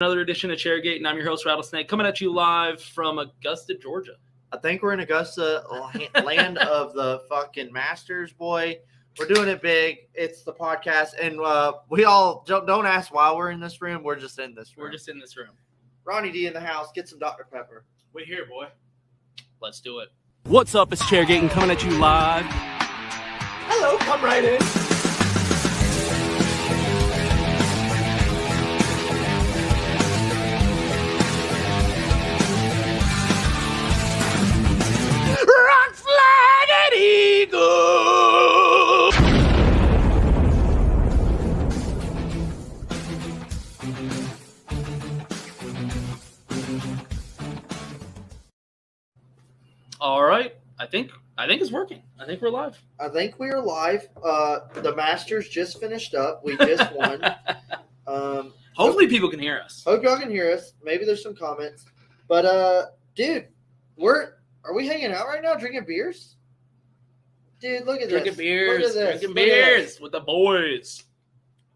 Another edition of Chairgate, and I'm your host, Rattlesnake, coming at you live from Augusta, Georgia. I think we're in Augusta, land of the fucking Masters, boy. We're doing it big. It's the podcast, and we all don't ask why we're in this room. We're just in this room. We're just in this room. Ronnie D in the house. Get some Dr. Pepper. We're here, boy. Let's do it. What's up? It's Chairgate, and coming at you live. Hello, come right in. Rock, flag, and eagle. All right. I think it's working. I think we're live. I think we are live. The Masters just finished up. We just won. Hopefully people can hear us. Hope y'all can hear us. Maybe there's some comments. But, dude, are we hanging out right now drinking beers? Dude, look at Drinking this. beers. Look at this. Drinking Look at beers this. with the boys.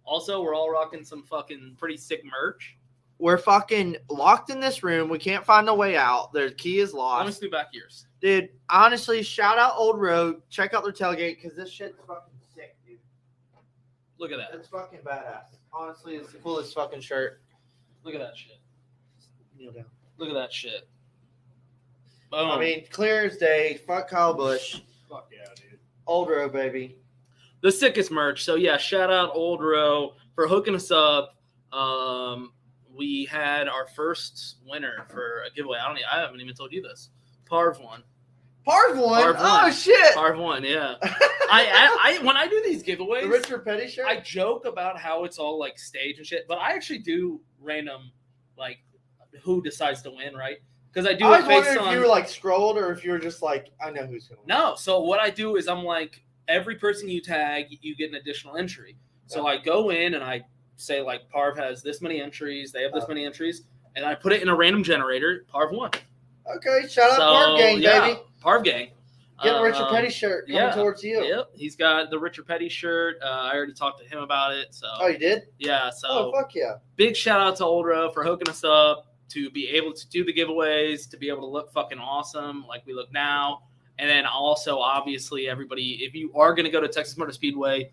Also, we're all rocking some fucking pretty sick merch. We're fucking locked in this room. We can't find a way out. Their key is lost. Let me back yours. Dude, honestly, shout out Old Road. Check out their tailgate because this shit's fucking sick, dude. Look at that. It's fucking badass. Honestly, it's the coolest fucking shirt. Look at that shit. Kneel down. Look at that shit. Boom. I mean, clear as day. Fuck Kyle Busch. Fuck yeah, dude. Old Road, baby. The sickest merch. So yeah, shout out Old Row for hooking us up. We had our first winner for a giveaway. I haven't even told you this. Parv won. Parv won? Parv won. Oh, shit. Parv won, yeah. I when I do these giveaways, The Richard Petty shirt? I joke about how it's all like stage and shit, but I actually do random like who decides to win, right? Because I do I it was based wondering on if you were like scrolled or if you were just like, I know who's going to win. No. So what I do is I'm like, every person you tag, you get an additional entry. So I go in and I say like Parv has this many entries, they have this many entries, and I put it in a random generator. Parv won. Okay, shout out Parv Gang, baby. Parv Gang. Get a Richard Petty shirt coming towards you. Yep, he's got the Richard Petty shirt. I already talked to him about it. So. Oh, you did? Yeah. So. Oh, fuck yeah. Big shout out to Old Row for hooking us up to be able to do the giveaways, to be able to look fucking awesome like we look now. And then also, obviously, everybody, if you are going to go to Texas Motor Speedway,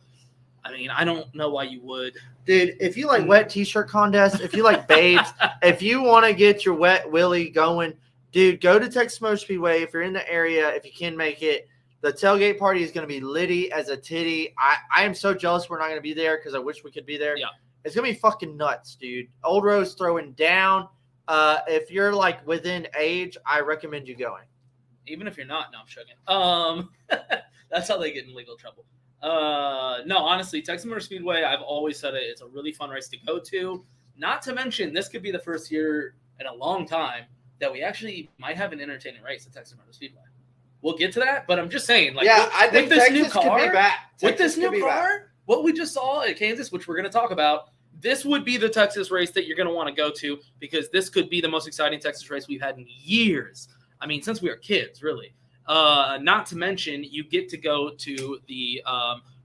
I mean, I don't know why you would. Dude, if you like wet t-shirt contests, if you like babes, if you want to get your wet willy going, dude, go to Texas Motor Speedway if you're in the area, if you can make it. The tailgate party is going to be litty as a titty. I am so jealous we're not going to be there because I wish we could be there. Yeah. It's going to be fucking nuts, dude. Old Row's throwing down. If you're like within age, I recommend you going. Even if you're not, no, I'm joking. That's how they get in legal trouble. No, honestly, Texas Motor Speedway, I've always said it. It's a really fun race to go to. Not to mention, this could be the first year in a long time that we actually might have an entertaining race at Texas Motor Speedway. We'll get to that, but I'm just saying, like, I think with this Texas new car, could be back. with this Texas could new be back. car, what we just saw at Kansas, which we're going to talk about, this would be the Texas race that you're going to want to go to because this could be the most exciting Texas race we've had in years. I mean, since we were kids, really. Not to mention, you get to go to the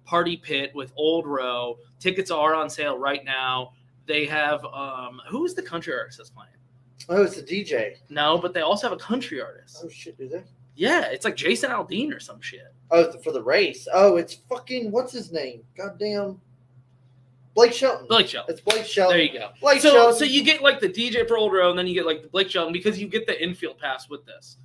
party pit with Old Row. Tickets are on sale right now. They have who's the country artist that's playing? Oh, it's a DJ. No, but they also have a country artist. Oh, shit, do they? Yeah, it's like Jason Aldean or some shit. Oh, for the race. Oh, it's fucking, what's his name? Goddamn. Blake Shelton. Blake Shelton. It's Blake Shelton. There you go. Blake So Shelton. you get like the DJ for Old Row, and then you get like the Blake Shelton because you get the infield pass with this.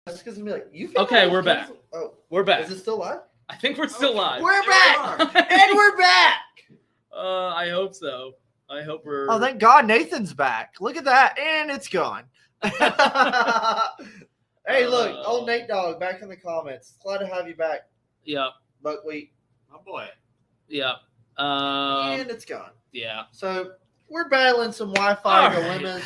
It's gonna be like, Okay, we're back. Oh, we're back. Is it still live? I think we're still live. We're back, and we're back. I hope so. I hope we're. Oh, thank God, Nathan's back. Look at that, and it's gone. Hey, look, old Nate Dog back in the comments. Glad to have you back. Yeah. Buckwheat. Oh boy. Yeah. And it's gone. Yeah. So we're battling some Wi-Fi All dilemmas. right.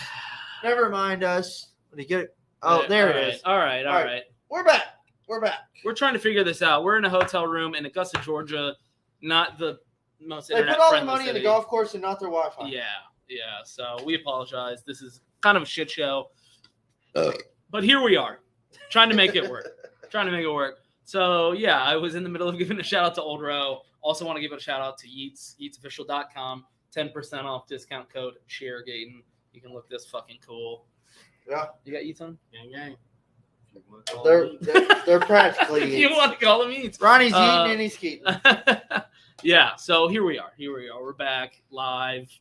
Never mind us. When you get it. Oh, there it is. All right. We're back. We're back. We're trying to figure this out. We're in a hotel room in Augusta, Georgia. Not the most They put all the money in the golf course and not their Wi-Fi. Yeah. So we apologize. This is kind of a shit show. But here we are, trying to make it work. So, yeah, I was in the middle of giving a shout-out to Old Row. Also want to give a shout-out to Yeats, yeatsofficial.com. 10% off discount code ShareGaten. You can look this fucking cool. Yeah. You got Yeats on? Gang. They're practically You want to call them Yeats? Ronnie's eating and he's keeping. Yeah, so here we are. We're back live.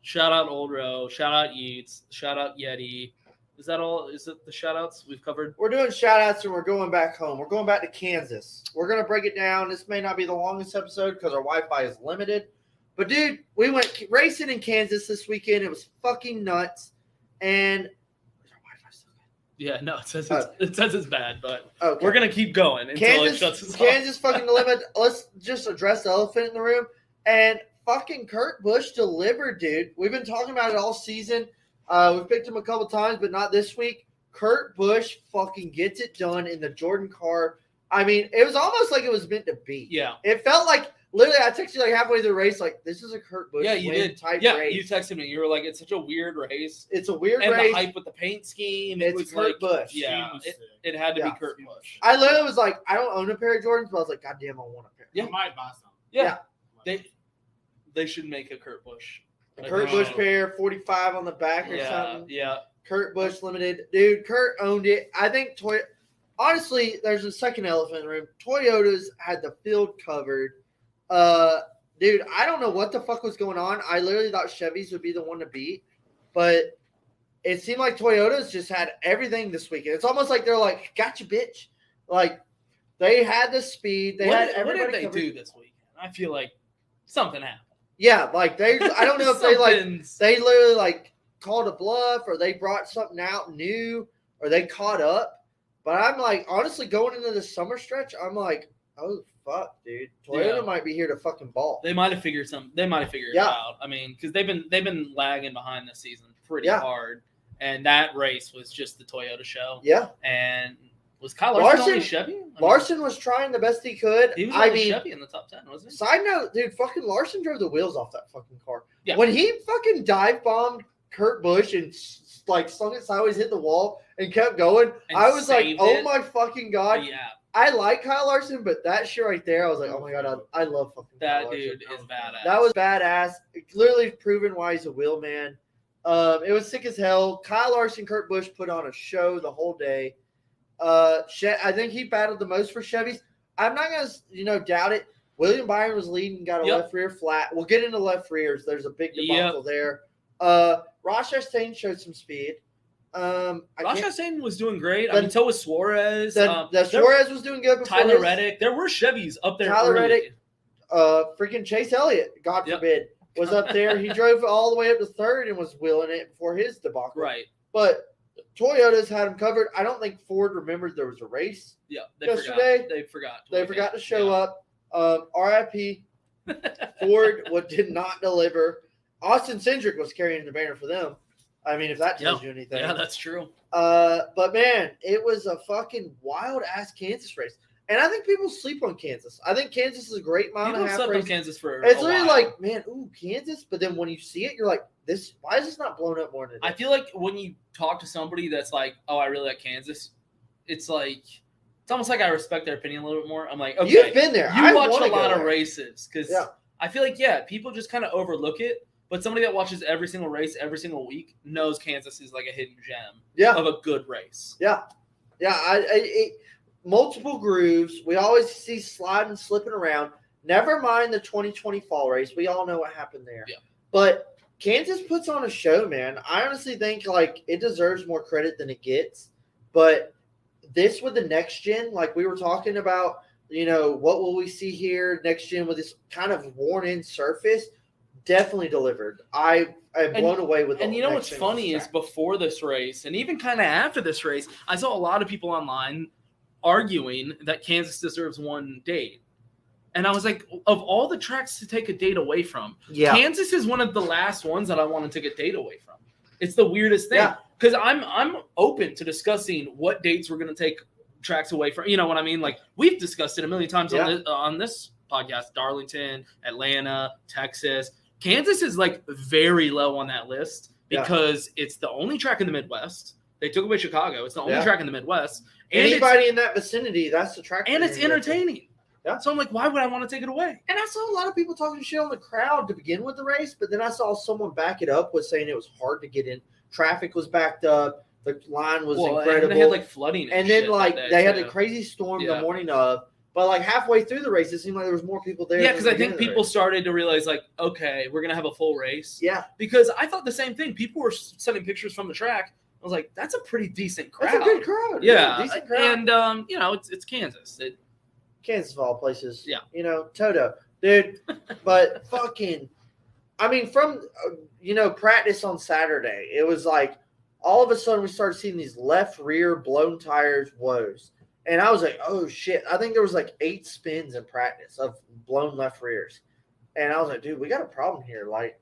Shout-out Old Row. Shout-out Yeats. Shout-out Yeti. Is that all? Is it the shout-outs we've covered? We're doing shout-outs and we're going back home. We're going back to Kansas. We're going to break it down. This may not be the longest episode because our Wi-Fi is limited. But, dude, we went racing in Kansas this weekend. It was fucking nuts. And is our Wi-Fi still good? Yeah, no, it says it's bad, but okay. We're going to keep going until it shuts us off. Kansas fucking delivered. Let's just address the elephant in the room. And fucking Kurt Busch delivered, dude. We've been talking about it all season. We've picked him a couple times, but not this week. Kurt Busch fucking gets it done in the Jordan car. I mean, it was almost like it was meant to be. Yeah. It felt like, literally, I texted you like halfway through the race, like, this is a Kurt Busch type race. You texted me. You were like, it's such a weird race. It's a weird and race. And the hype with the paint scheme. It was Kurt Busch. Yeah, it had to be Kurt Busch. I literally was like, I don't own a pair of Jordans, but I was like, God damn, I want a pair. Yeah. I might buy some. Yeah. They should make a Kurt Busch. Kurt Busch pair, 45 on the back or something. Yeah. Kurt Busch Limited. Dude, Kurt owned it. I think honestly, there's a second elephant in the room. Toyota's had the field covered. Dude, I don't know what the fuck was going on. I literally thought Chevys would be the one to beat. But it seemed like Toyota's just had everything this weekend. It's almost like they're like, gotcha, bitch. Like, they had the speed. What did they do this weekend? I feel like something happened. Yeah, like I don't know if they literally like called a bluff or they brought something out new or they caught up. But I'm like, honestly, going into the summer stretch, I'm like, oh fuck, dude, Toyota might be here to fucking ball. They might have figured something. They might have figured it out. I mean, because they've been lagging behind this season pretty hard, and that race was just the Toyota show. Yeah, and. Was Kyle Larson only Chevy? Larson was trying the best he could. He was only Chevy in the top 10, wasn't he? Side note, dude, fucking Larson drove the wheels off that fucking car. Yeah. When he fucking dive bombed Kurt Busch and like slung it sideways, hit the wall, and kept going, I was like, oh my fucking God. Yeah. I like Kyle Larson, but that shit right there, I was like, oh my God, I love fucking that Kyle dude Larson. is badass. That was badass. It clearly proven why he's a wheel man. It was sick as hell. Kyle Larson, Kurt Busch put on a show the whole day. I think he battled the most for Chevys. I'm not gonna, doubt it. William Byron was leading, got a left rear flat. We'll get into left rears. There's a big debacle there. Ross Chastain showed some speed. Ross Chastain was doing great. I mean, so was Suarez. Suarez was doing good. Tyler Reddick. There were Chevys up there. Tyler Reddick. Freaking Chase Elliott, God forbid, was up there. He drove all the way up to third and was wheeling it before his debacle. Right. But Toyota's had him covered. I don't think Ford remembered there was a race. Yeah, yesterday. They forgot. They forgot to show up. RIP. Ford did not deliver. Austin Cindric was carrying the banner for them. I mean, if that tells you anything. Yeah, that's true. But man, it was a fucking wild ass Kansas race. And I think people sleep on Kansas. I think Kansas is a great mile and a half slept race. on Kansas for it's literally like, man, Kansas. But then when you see it, you're like, why is this not blown up more than it is? I feel like when you talk to somebody that's like, oh, I really like Kansas, it's like, it's almost like I respect their opinion a little bit more. I'm like, okay. You've been there. You watch a lot of races because I feel like, people just kind of overlook it. But somebody that watches every single race every single week knows Kansas is like a hidden gem of a good race. Yeah. Yeah. Multiple grooves. We always see sliding, slipping around. Never mind the 2020 fall race. We all know what happened there. Yeah. But Kansas puts on a show, man. I honestly think like it deserves more credit than it gets. But this with the next gen, like we were talking about, what will we see here next gen with this kind of worn-in surface? Definitely delivered. I'm blown away with. And what's funny is before this race, and even kind of after this race, I saw a lot of people online arguing that Kansas deserves one date. And I was like, of all the tracks to take a date away from, Kansas is one of the last ones that I want to take a date away from. It's the weirdest thing. Because I'm open to discussing what dates we're going to take tracks away from. You know what I mean? Like, we've discussed it a million times on this podcast. Darlington, Atlanta, Texas. Kansas is, like, very low on that list because it's the only track in the Midwest. They took away Chicago. It's the only track in the Midwest. And anybody in that vicinity, that's the track. And it's entertaining. Yeah. So I'm like, why would I want to take it away? And I saw a lot of people talking shit on the crowd to begin with the race, but then I saw someone back it up with saying it was hard to get in. Traffic was backed up. The line was incredible. And they had, like, flooding and then, like, they had a crazy storm the morning of. But, like, halfway through the race, it seemed like there was more people there. Yeah, because I think people started to realize, like, okay, we're going to have a full race. Yeah. Because I thought the same thing. People were sending pictures from the track. I was like, that's a pretty decent crowd. That's a good crowd. Yeah. Decent crowd. And, it's Kansas. Kansas of all places. Yeah. Toto. Dude, but fucking, I mean, from, practice on Saturday, it was like all of a sudden we started seeing these left rear blown tires woes. And I was like, oh, shit. I think there was like 8 spins in practice of blown left rears. And I was like, dude, we got a problem here. Like,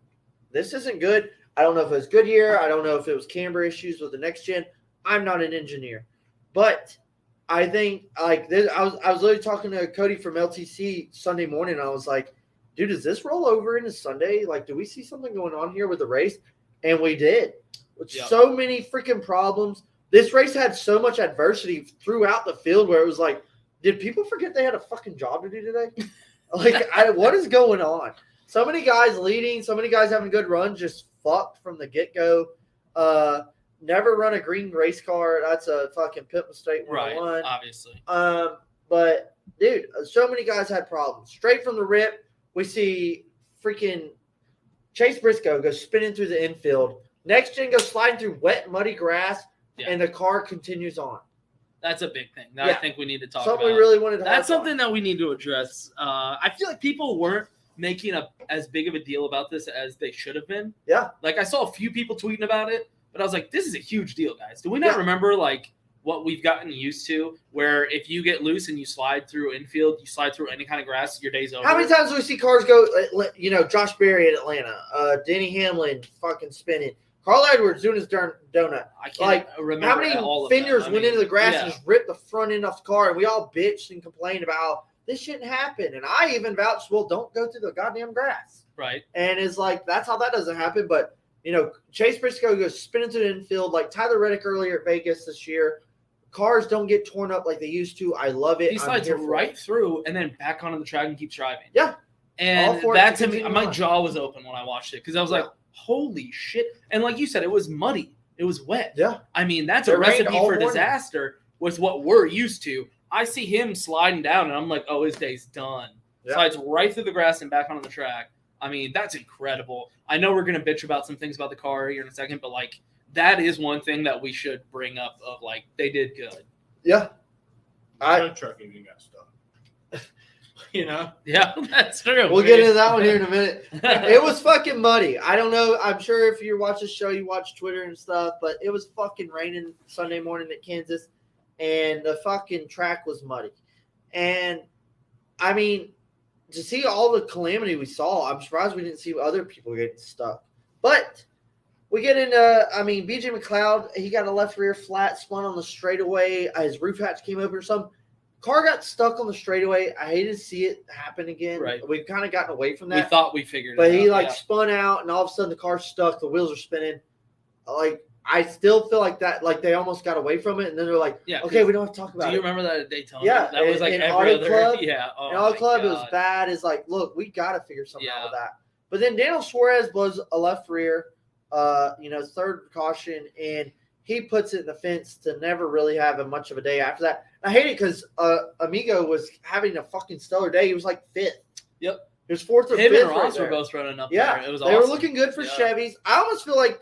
this isn't good. I don't know if it was Goodyear. I don't know if it was camber issues with the next gen. I'm not an engineer. But I think, like, this, I was literally talking to Cody from LTC Sunday morning. I was like, dude, does this roll over into Sunday? Like, do we see something going on here with the race? And we did. With so many freaking problems. This race had so much adversity throughout the field where it was like, did people forget they had a fucking job to do today? Like, what is going on? So many guys leading, so many guys having good runs, just fucked from the get-go. Never run a green race car. That's a fucking pit mistake 101. Right, obviously. But, dude, so many guys had problems. Straight from the rip, we see freaking Chase Briscoe go spinning through the infield. Next gen goes sliding through wet, muddy grass, and the car continues on. That's a big thing that I think we need to talk about. Something we really wanted to That's something that we need to address. I feel like people weren't making as big of a deal about this as they should have been. Yeah. Like, I saw a few people tweeting about it, but I was like, this is a huge deal, guys. Do we not remember, like, what we've gotten used to, where if you get loose and you slide through infield, you slide through any kind of grass, your day's over? How many times do we see cars go, Josh Berry at Atlanta, Denny Hamlin fucking spinning, Carl Edwards doing his donut. I can't remember how many fingers went into the grass and just ripped the front end off the car, and we all bitched and complained about this shouldn't happen. And I even vouched, well, don't go through the goddamn grass. Right. And it's like, that's how that doesn't happen. But, Chase Briscoe goes spinning to the infield like Tyler Reddick earlier at Vegas this year. Cars don't get torn up like they used to. I love it. He slides right through and then back onto the track and keeps driving. Yeah. And that to me, my jaw was open when I watched it because I was like, holy shit. And like you said, it was muddy. It was wet. Yeah. I mean, that's a recipe for disaster with what we're used to. I see him sliding down, and I'm like, oh, his day's done. Yeah. Slides right through the grass and back onto the track. I mean, that's incredible. I know we're going to bitch about some things about the car here in a second, but, like, that is one thing that we should bring up of, like, they did good. Yeah. Trucking, you got stuff. Yeah, that's true. We'll get into that one here in a minute. It was fucking muddy. I don't know. I'm sure if you watch the show, you watch Twitter and stuff, but it was fucking raining Sunday morning at Kansas, and the fucking track was muddy. And, I mean, to see all the calamity we saw, I'm surprised we didn't see other people getting stuck. But we get into, BJ McLeod, he got a left rear flat, spun on the straightaway. His roof hatch came open or something. Car got stuck on the straightaway. I hated to see it happen again. Right. We've kind of gotten away from that. We thought we figured it out. But he, spun out, and all of a sudden the car's stuck. The wheels are spinning. Like, I still feel like that, like, they almost got away from it, and then they're like, okay, we don't have to talk about it. Do you remember that at Daytona? Yeah. That was like in every Auto other. Club, yeah. Oh, in Auto Club, it was bad. It's like, look, we got to figure something out with that. But then Daniel Suarez blows a left rear, third caution, and he puts it in the fence to never really have much of a day after that. I hate it because Amigo was having a fucking stellar day. He was like 5th. Yep. He was 4th or 5th. Him and Ross were both running up there. It was awesome. They were looking good for Chevys. I almost feel like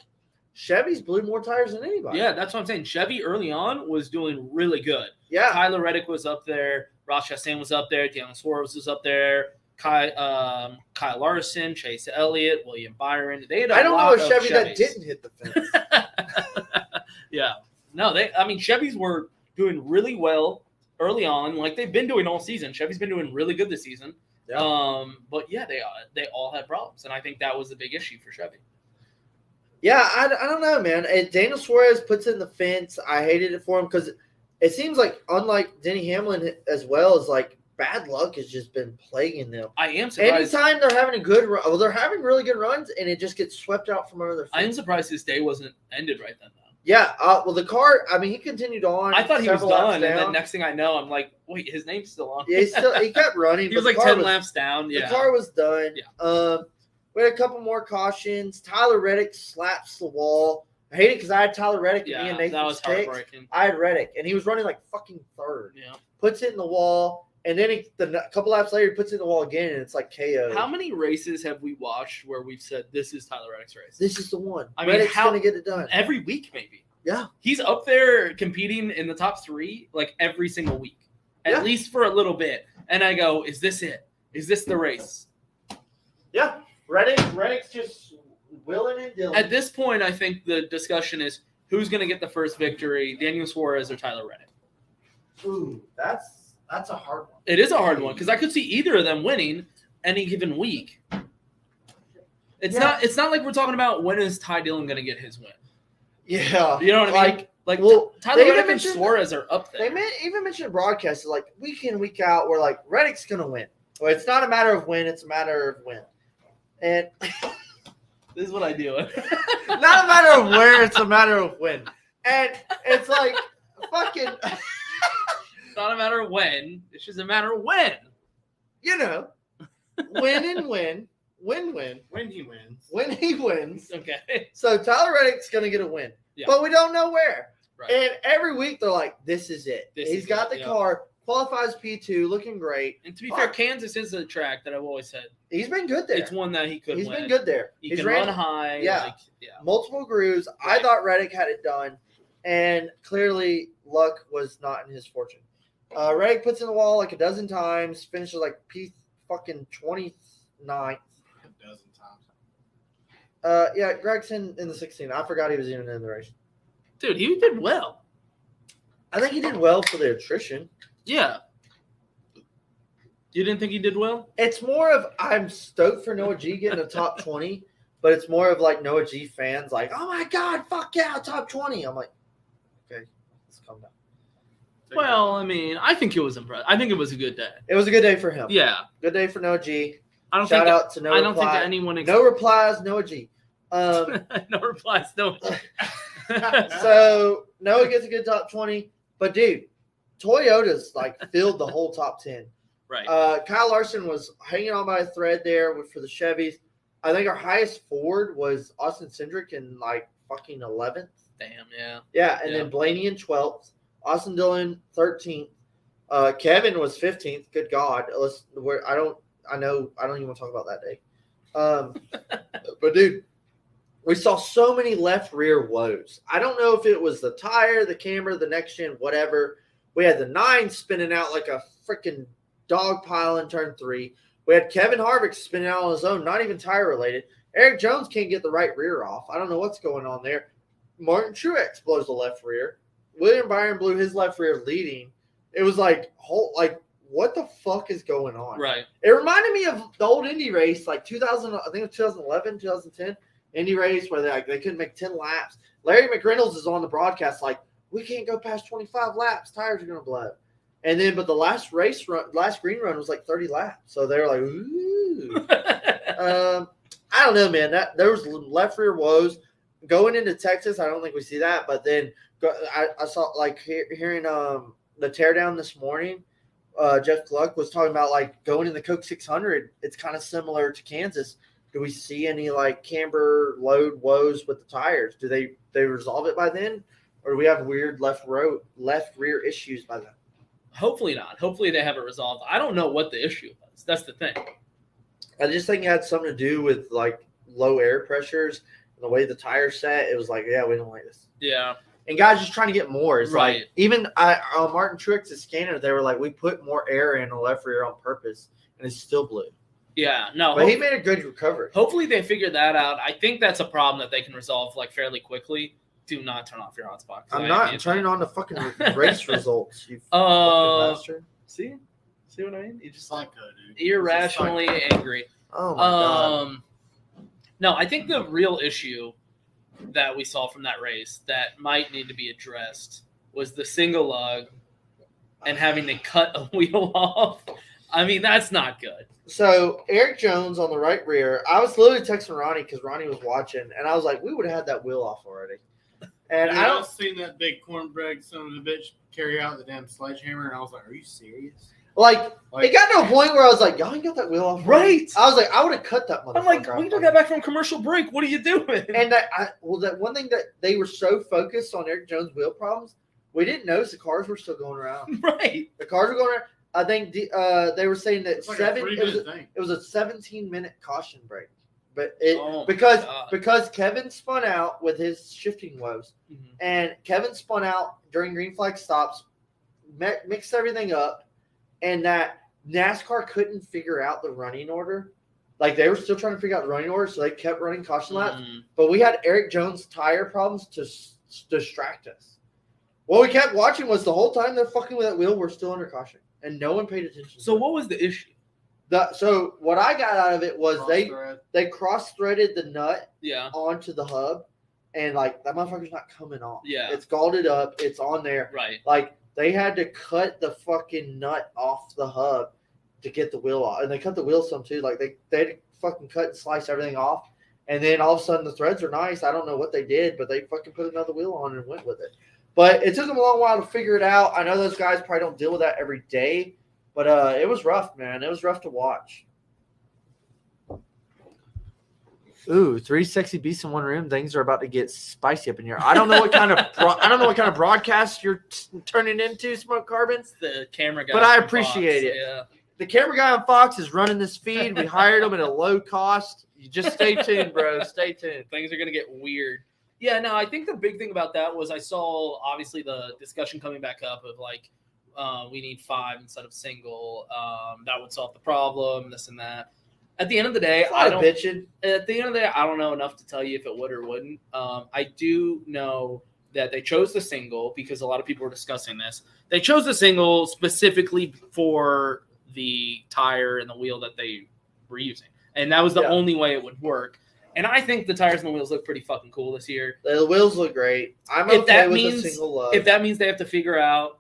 Chevy's blew more tires than anybody. Yeah, that's what I'm saying. Chevy early on was doing really good. Yeah. Tyler Reddick was up there. Ross Chastain was up there. Daniel Suarez was up there. Kyle Larson, Chase Elliott, William Byron. They had I don't know lot a of Chevy that Chevys. didn't hit the fence. Yeah. No, Chevys were doing really well early on, like they've been doing all season. Chevy's been doing really good this season. Yeah. But yeah, they all had problems, and I think that was the big issue for Chevy. Yeah, I don't know, man. Daniel Suarez puts in the fence. I hated it for him because it seems like, unlike Denny Hamlin as well, is like bad luck has just been plaguing them. I am surprised. Anytime they're having a good run, they're having really good runs, and it just gets swept out from under their feet. I am surprised his day wasn't ended right then, though. Yeah, well, the car, I mean, he continued on. I thought he was several laps done, and down. then next thing I know, I'm like, wait, his name's still on. Yeah, he kept running. He was but like the car 10 laps down. Yeah. The car was done. Yeah. We had a couple more cautions. Tyler Reddick slaps the wall. I hate it because I had Tyler Reddick and me and Nathan that was Sticks. heartbreaking. I had Reddick, and he was running like fucking third. Yeah. Puts it in the wall, and then a couple laps later, he puts it in the wall again, and it's like KO. How many races have we watched where we've said this is Tyler Reddick's race? This is the one. I mean, Reddick's going to get it done. Every week, maybe. Yeah. He's up there competing in the top 3 like every single week, at least for a little bit. And I go, is this it? Is this the race? Yeah. Reddick's just willing and dealing. At this point, I think the discussion is who's going to get the first victory, Daniel Suarez or Tyler Reddick? Ooh, that's a hard one. It is a hard one because I could see either of them winning any given week. It's not like we're talking about when is Ty Dillon going to get his win. Yeah. You know what I mean? Like Tyler they Reddick and Suarez are up there. They even mentioned broadcasts like week in, week out, where like Reddick's going to win. Well, it's not a matter of when, it's a matter of when. And this is what I deal with. not a matter of where, it's a matter of when. And it's like fucking It's not a matter of when, it's just a matter of when. You know. Win and win. Win-win. When he wins. When he wins. Okay. So Tyler Reddick's going to get a win. Yeah. But we don't know where. Right. And every week they're like, this is it. This He's is got it, the car, qualifies P2, looking great. And to be fair, Kansas is a track that I've always said. He's been good there. It's one that he could He's win. been good there. He can run high. Yeah. Multiple grooves. Right. I thought Reddick had it done. And clearly luck was not in his fortune. Reddick puts in the wall like a dozen times, finishes like P-fucking 29th. A dozen times. Yeah, Gregson in the 16. I forgot he was even in the race. Dude, he did well. I think he did well for the attrition. Yeah. You didn't think he did well? It's more of I'm stoked for Noah G getting a top 20, but it's more of like Noah G fans like, oh my God, fuck yeah, top 20. I'm like, okay, let's calm down. Well, I mean, I think it was impressive. I think it was a good day. It was a good day for him. Yeah. Good day for Noah G. Shout out to Noah. I don't think that anyone. No replies, Noah G. No replies, no. So Noah gets a good top 20, but dude, Toyota's like filled the whole top 10. Right. Kyle Larson was hanging on by a thread there for the Chevys. I think our highest Ford was Austin Cindric in like fucking 11th. Damn, yeah. Yeah, and then Blaney in 12th. Austin Dillon 13th. Kevin was 15th. Good God. I don't even want to talk about that day. But dude, we saw so many left rear woes. I don't know if it was the tire, the camera, the next gen, whatever. We had the 9 spinning out like a freaking dog pile in turn 3. We had Kevin Harvick spinning out on his own, not even tire related. Eric Jones can't get the right rear off. I don't know what's going on there. Martin Truex blows the left rear. William Byron blew his left rear leading. It was like, what the fuck is going on? Right. It reminded me of the old Indy race, like 2000, I think it was 2011, 2010 Indy race where they couldn't make 10 laps. Larry McReynolds is on the broadcast like, we can't go past 25 laps. Tires are going to blow. And then, but the last green run was like 30 laps. So they were like, ooh. I don't know, man. There was left rear woes. Going into Texas, I don't think we see that. But then I saw, like, hearing the teardown this morning, Jeff Gluck was talking about, like, going in the Coke 600. It's kind of similar to Kansas. Do we see any, like, camber load woes with the tires? Do they resolve it by then? Or do we have weird left rear issues by then? Hopefully not. Hopefully they have it resolved. I don't know what the issue was. That's the thing. I just think it had something to do with, like, low air pressures. the way the tire set, it was like, yeah, we don't like this. Yeah. And guys just trying to get more. It's Right. like even Martin Truex's scanner, they were like, we put more air in the left rear on purpose, and it still blew. Yeah. No. But he made a good recovery. Hopefully they figure that out. I think that's a problem that they can resolve like fairly quickly. Do not turn off your hotspot. I'm not turning on the fucking race results. You fucking bastard. See what I mean? You just Psycho, dude. irrationally angry. Oh my god. No, I think the real issue that we saw from that race that might need to be addressed was the single lug and having to cut a wheel off. I mean, that's not good. So Eric Jones on the right rear, I was literally texting Ronnie because Ronnie was watching, and I was like, we would have had that wheel off already. And Dude, I I don't was seeing that big cornbread son of a bitch carry out the damn sledgehammer, and I was like, are you serious? like it got to a point where I was like, y'all ain't got that wheel off already? Right. I was like, I would have cut that motherfucker. I'm like, off we just already. got back from commercial break. What are you doing? And that one thing that they were so focused on Eric Jones' wheel problems, we didn't notice the cars were still going around. Right. The cars were going around. I think they were saying that It's like a 3-minute thing. it was a 17-minute caution break, but Oh my because God. Kevin spun out with his shifting woes, Mhm. and Kevin spun out during green flag stops, mixed everything up, and that NASCAR couldn't figure out the running order. Like they were still trying to figure out the running order, so they kept running caution laps. Mhm. But we had Eric Jones' tire problems to distract us. What we kept watching was the whole time they're fucking with that wheel, we're still under caution, and no one paid attention. So to it. what was the issue? So what I got out of it was Cross-thread. they cross-threaded the nut Yeah. onto the hub, and like that motherfucker's not coming off. Yeah. It's galded up. It's on there. Right. Like they had to cut the fucking nut off the hub to get the wheel off, and they cut the wheel some too. Like they had to fucking cut and slice everything off, and then all of a sudden the threads are nice. I don't know what they did, but they fucking put another wheel on and went with it. But it took them a long while to figure it out. I know those guys probably don't deal with that every day, but it was rough, man. It was rough to watch. Ooh, 3 sexy beasts in one room. Things are about to get spicy up in here. I don't know what kind of broadcast you're turning into, Smoke Carbons. The camera guy. But I from appreciate Fox, it. Yeah. The camera guy on Fox is running this feed. We hired him at a low cost. You just stay tuned, bro. Stay tuned. Things are gonna get weird. Yeah, no, I think the big thing about that was I saw obviously the discussion coming back up of like we need 5 instead of single. That would solve the problem, this and that. At the end of the day, I don't. bitching. At the end of the day, I don't know enough to tell you if it would or wouldn't. I do know that they chose the single because a lot of people were discussing this. They chose the single specifically for the tire and the wheel that they were using, and that was the only way it would work. And I think the tires and the wheels look pretty fucking cool this year. The wheels look great. I'm If okay that with means- a single lug. If that means they have to figure out,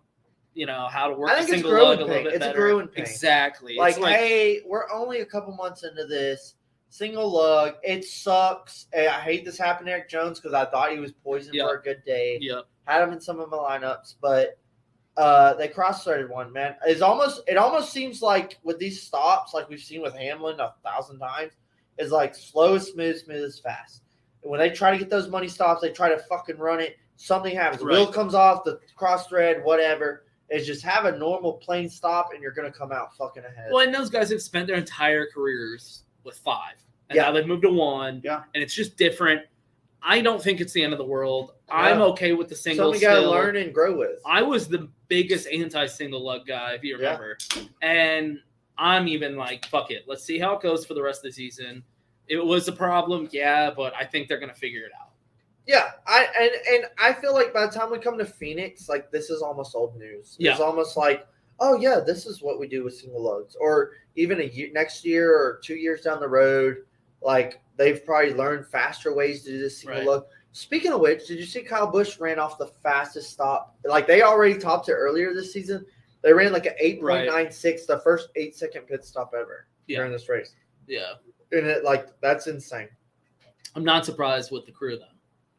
how to work I the think it's single growing lug a little pain. bit It's a better. growing pain. Exactly. like, It's hey, we're only a couple months into this. Single lug, it sucks. Hey, I hate this happened to Eric Jones because I thought he was poisoned for a good day. yeah. Had him in some of my lineups, but they cross-threaded one, man. It almost seems like with these stops, like we've seen with Hamlin 1,000 times, is like slow is smooth, smooth is fast. And when they try to get those money stops, they try to fucking run it. Something happens. The wheel comes off, the cross-thread, whatever. It's just have a normal plain stop, and you're going to come out fucking ahead. Well, and those guys have spent their entire careers with 5. And Yeah. now they've moved to 1. Yeah. And it's just different. I don't think it's the end of the world. I'm okay with the single Something you got to still. learn and grow with. I was the biggest anti-single lug guy, if you remember. And I'm even like, fuck it. Let's see how it goes for the rest of the season. It was a problem, yeah, but I think they're going to figure it out. Yeah, I feel like by the time we come to Phoenix, like this is almost old news. Yeah. It's almost like, oh yeah, this is what we do with single lugs, or even next year or 2 years down the road, like they've probably learned faster ways to do this single Right. lug. Speaking of which, did you see Kyle Busch ran off the fastest stop? Like they already topped it earlier this season. They ran like an 8.96, the first 8-second pit stop ever during this race. Yeah. And that's insane. I'm not surprised with the crew, though.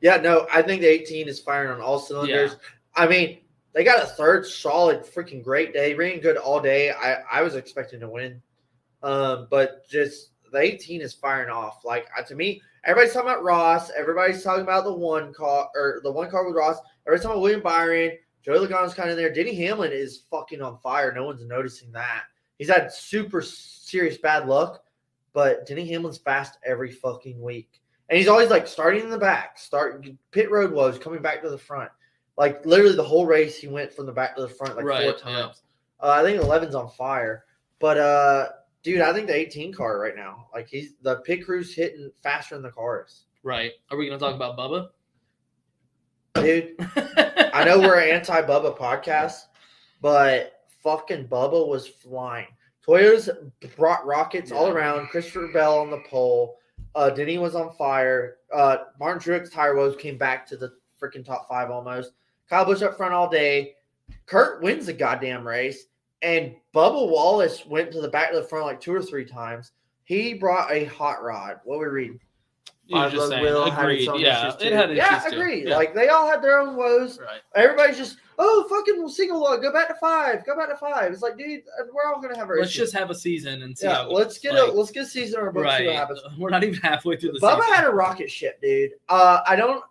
Yeah, no, I think the 18 is firing on all cylinders. Yeah. I mean, they got a third solid, freaking great day. Ran good all day. I was expecting to win. But just the 18 is firing off. Like, to me, everybody's talking about Ross. Everybody's talking about the one car with Ross. Everybody's talking about William Byron. Joey Logano's kind of there. Denny Hamlin is fucking on fire. No one's noticing that. He's had super serious bad luck, but Denny Hamlin's fast every fucking week. And he's always like starting in the back, pit road woes, coming back to the front. Like literally the whole race, he went from the back to the front like 4 times. Yeah. I think 11's on fire. But dude, I think the 18 car right now, like the pit crew's hitting faster than the cars. Right. Are we gonna talk about Bubba? Dude, I know we're an anti-Bubba podcast, but fucking Bubba was flying. Toyota's brought rockets all around. Christopher Bell on the pole. Denny was on fire. Martin Truex tire woes came back to the freaking top 5 almost. Kyle Busch up front all day. Kurt wins the goddamn race. And Bubba Wallace went to the back of the front like 2 or 3 times. He brought a hot rod. What we reading? You were just saying, agreed. Yeah, it had issues yeah, agreed. Yeah. Like they all had their own woes. Right. Everybody's just, fucking single log, go back to 5. It's like, dude, we're all gonna have our Let's issues. just have a season and see. Yeah, let's get a season or book. See what happens. We're not even halfway through the Bubba season. had a rocket ship, dude. I don't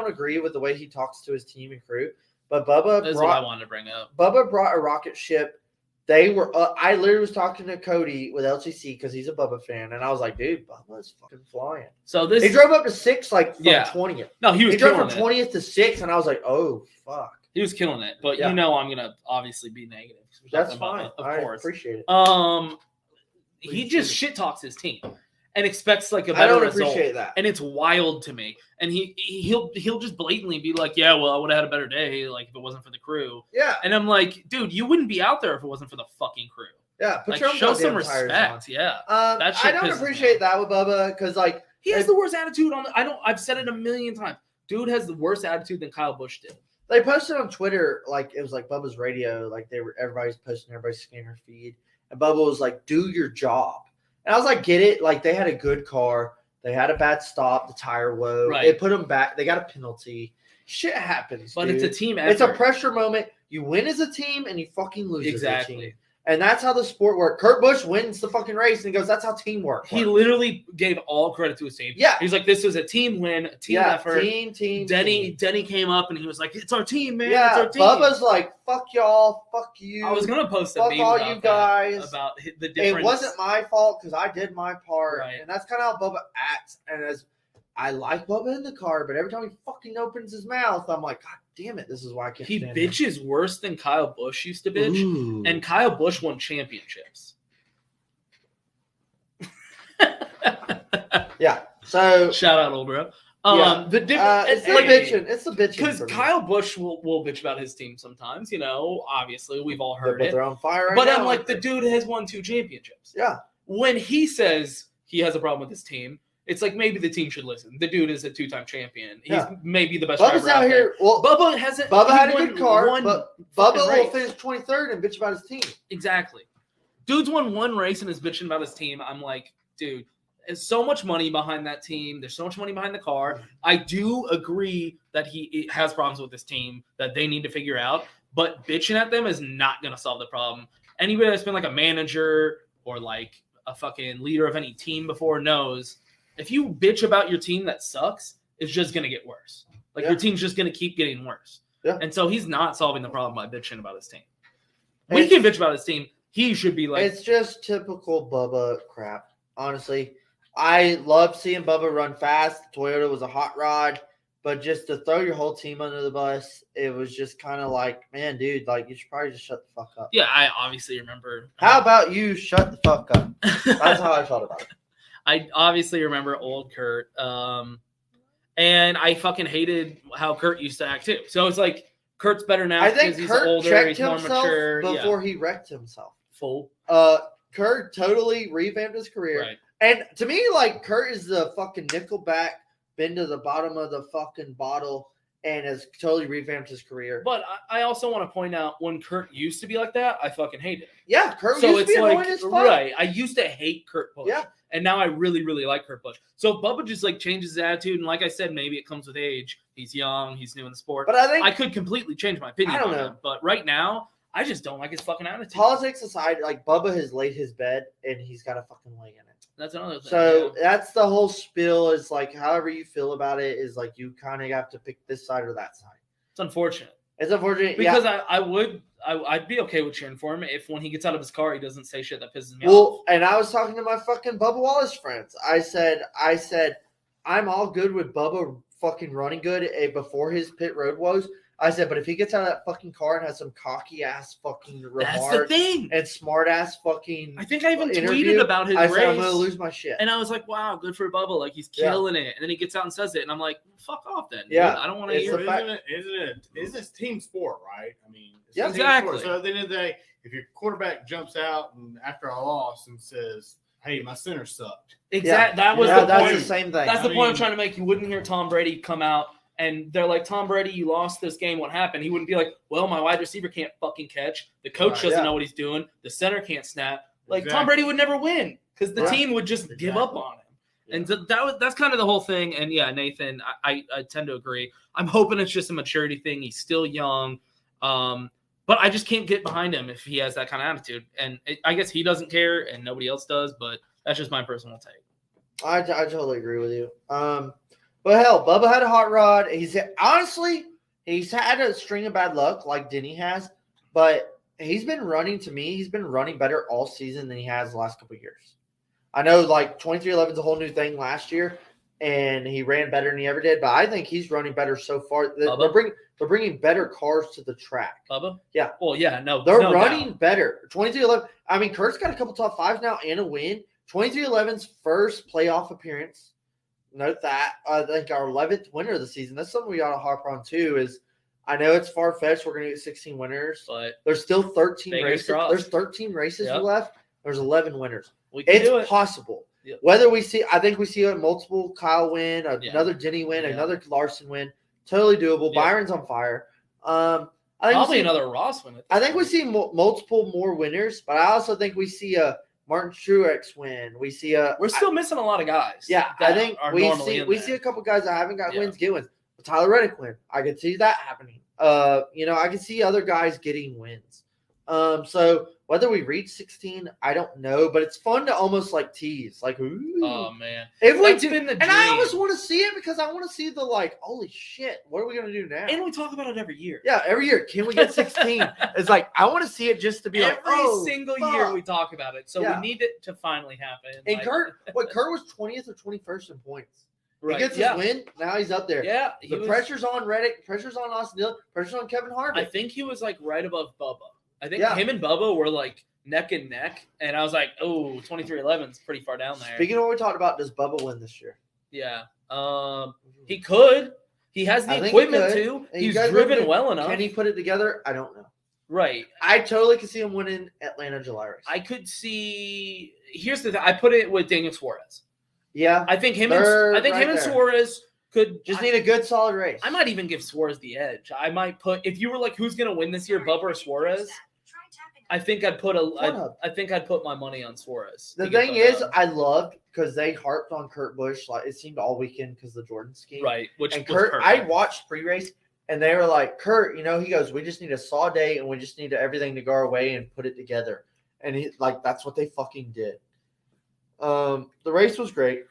agree with the way he talks to his team and crew, but That's what I wanted to bring up. Bubba brought a rocket ship. They were. I literally was talking to Cody with LCC because he's a Bubba fan, and I was like, "Dude, Bubba's fucking flying." So this he drove up to 6, like from 20th. No, he drove from 20th to 6, and I was like, "Oh fuck." He was killing it, but I'm gonna obviously be negative. That's fine. Of course, I appreciate it. He just shit talks his team and expects like a better I don't result. appreciate that, and it's wild to me. And he'll just blatantly be like, "Yeah, well, I would have had a better day, like if it wasn't for the crew." Yeah, and I'm like, "Dude, you wouldn't be out there if it wasn't for the fucking crew." Yeah, like, show some respect. Yeah, I don't appreciate that with Bubba because like he has the worst attitude on. I've said it a million times. Dude has the worst attitude than Kyle Busch did. They posted on Twitter like it was like Bubba's radio, like everybody's posting everybody's scanner feed, and Bubba was like, "Do your job," and I was like, "Get it?" Like they had a good car, they had a bad stop, the tire woe, right. They put them back, they got a penalty. Shit happens, but dude. It's a team effort. It's a pressure moment. You win as a team, and you fucking lose as a team. And that's how the sport works. Kurt Busch wins the fucking race, and he goes, "That's how teamwork works." He literally gave all credit to his team. Yeah. He's like, "This was a team win, a team effort." Team. Denny came up, and he was like, "It's our team, man. Yeah, it's our team." Bubba's like, "Fuck y'all. Fuck you." I was going to post a fuck meme all about you guys. About the difference. It wasn't my fault because I did my part. Right. And that's kind of how Bubba acts. And as I like Bubba in the car, but every time he fucking opens his mouth, I'm like, God damn it, this is why I can't. He stand bitches him. Worse than Kyle Busch used to bitch. Ooh. And Kyle Busch won championships. Yeah. So shout out, old bro. The difference, it's the bitching. It's the bitching because Kyle Busch will bitch about his team sometimes. You know, obviously we've all heard it. They're on fire. But I'm like, the dude has won 2 championships. Yeah. When he says he has a problem with his team, it's like maybe the team should listen. The dude is a 2-time champion. He's maybe the best Bubba's driver out here. Well, Bubba hasn't. Bubba had a good car, but Bubba will race. finish 23rd and bitch about his team. Exactly. Dude's won 1 race and is bitching about his team. I'm like, dude, there's so much money behind that team. There's so much money behind the car. I do agree that he has problems with his team that they need to figure out. But bitching at them is not going to solve the problem. Anybody that's been like a manager or like a fucking leader of any team before knows if you bitch about your team that sucks, it's just going to get worse. Like your team's just going to keep getting worse. Yeah. And so he's not solving the problem by bitching about his team. We can bitch about his team. He should be like. It's just typical Bubba crap. Honestly, I love seeing Bubba run fast. Toyota was a hot rod. But just to throw your whole team under the bus, it was just kind of like, man, dude, like you should probably just shut the fuck up. Yeah, I obviously remember. How about you shut the fuck up? That's how I felt about it. I obviously remember old Kurt. And I fucking hated how Kurt used to act too. So it's like Kurt's better now I think because Kurt he's older, checked he's more himself mature. before he wrecked himself. Full. Kurt totally revamped his career. Right. And to me, like, Kurt is the fucking Nickelback, been to the bottom of the fucking bottle and has totally revamped his career. But I also want to point out when Kurt used to be like that, I fucking hated it. Yeah, Kurt so used it's to be like, annoying as fuck. right. I used to hate Kurt Busch. Yeah. And now I really, really like Kurt Busch. So Bubba just like changes his attitude. And like I said, maybe it comes with age. He's young. He's new in the sport. But I think I could completely change my opinion. I don't on know. him. But right now, I just don't like his fucking attitude. Politics aside, like Bubba has laid his bed and he's got to fucking lay in it. That's another thing. So that's the whole spiel. Is like however you feel about it is like you kind of have to pick this side or that side. It's unfortunate. It's unfortunate because I'd be okay with cheering for him if when he gets out of his car he doesn't say shit that pisses me off. Well, and I was talking to my fucking Bubba Wallace friends. I said, I'm all good with Bubba fucking running good before his pit road woes. I said, but if he gets out of that fucking car and has some cocky ass fucking That's the remarks thing. and smart ass fucking, I think I even interview, tweeted about his I race. said, I'm gonna lose my shit. And I was like, wow, good for Bubba. Like, he's killing it. And then he gets out and says it. And I'm like, fuck off then. Yeah. Dude. I don't want to It's hear the it. fact- It's a team sport, right? I mean, it's Yeah, a team exactly. sport. So at the end of the day, if your quarterback jumps out and after a loss and says, hey, my center sucked. Exactly. That was Yeah, the that's point. the same thing. That's the I point I'm mean- trying to make. You wouldn't hear Tom Brady come out and they're like, Tom Brady, you lost this game. What happened? He wouldn't be like, well, my wide receiver can't fucking catch. The coach Right, doesn't yeah. know what he's doing. The center can't snap. Like, Tom Exactly. Brady would never win because the Right. team would just give up on him. And that's kind of the whole thing. And yeah, Nathan, I tend to agree. I'm hoping it's just a maturity thing. He's still young. But I just can't get behind him if he has that kind of attitude. And I guess he doesn't care and nobody else does, but that's just my personal take. I totally agree with you. But hell, Bubba had a hot rod. He's had a string of bad luck like Denny has, but he's been running better all season than he has the last couple of years. I know like 2311 is a whole new thing last year, and he ran better than he ever did, but I think he's running better so far. They're bringing better cars to the track. Bubba? Yeah. Well, yeah, no. They're no running doubt. better. 2311. I mean, Kurt's got a couple top fives now and a win. 2311's first playoff appearance. Note that. I think our 11th winner of the season. That's something we got to harp on too. Is I know it's far fetched. We're going to get 16 winners. But There's still 13 fingers races. crossed. There's 13 races Yep. left. There's 11 winners. we can do it. It's possible. Yep. Whether I think we see a multiple Kyle win, Yeah. another Denny win, Yeah. another Larson win. Totally doable. Yep. Byron's on fire. I think we Probably see- another Ross win. I think we see multiple more winners, but I also think we see a Martin Truex win. We see We're still missing a lot of guys. yeah. that I think are we normally in see there. a couple guys that haven't got Yeah. wins get wins. But Tyler Reddick win. I could see that happening. I can see other guys getting wins. So whether we reach 16, I don't know, but it's fun to almost like tease, like, ooh. Oh man, If we that's do, been the and I dream. always want to see it because I want to see the like, holy shit, what are we gonna do now? And we talk about it every year. Yeah, every year, can we get 16? It's like I want to see it just to be Every like, oh, single fuck. year we talk about it, so Yeah. we need it to finally happen. And Like, Kurt was 20th or 21st in points. right? He gets yeah, his win. Now he's up there. yeah. The pressure's on Reddick. Pressure's on Austin Dillon. Pressure's on Kevin I Harvick. think he was like right above Bubba. I think Yeah. him and Bubba were like neck and neck, and I was like, oh, 2311's pretty far down there. Speaking of what we talked about, does Bubba win this year? Yeah. He could. He has I the think he equipment could. to. And you He's guys driven look- well enough. Can he put it together? I don't know. Right. I totally can see him winning Atlanta July race. I could see. Here's the thing. I put it with Daniel Suarez. yeah, I think him They're and right there. Suarez could just need a good solid race. I might even give Suarez the edge. I might put if you were like who's gonna win this year, Bubba or Suarez. I think I'd put I think I'd put my money on Suarez. The to get thing the is, dub. I loved because they harped on Kurt Busch like it seemed all weekend because the Jordan scheme. right, which And was Kurt, perfect. I watched pre-race, and they were like, Kurt, he goes, we just need a saw day, and we just need everything to go our way and put it together. And he that's what they fucking did. The race was great.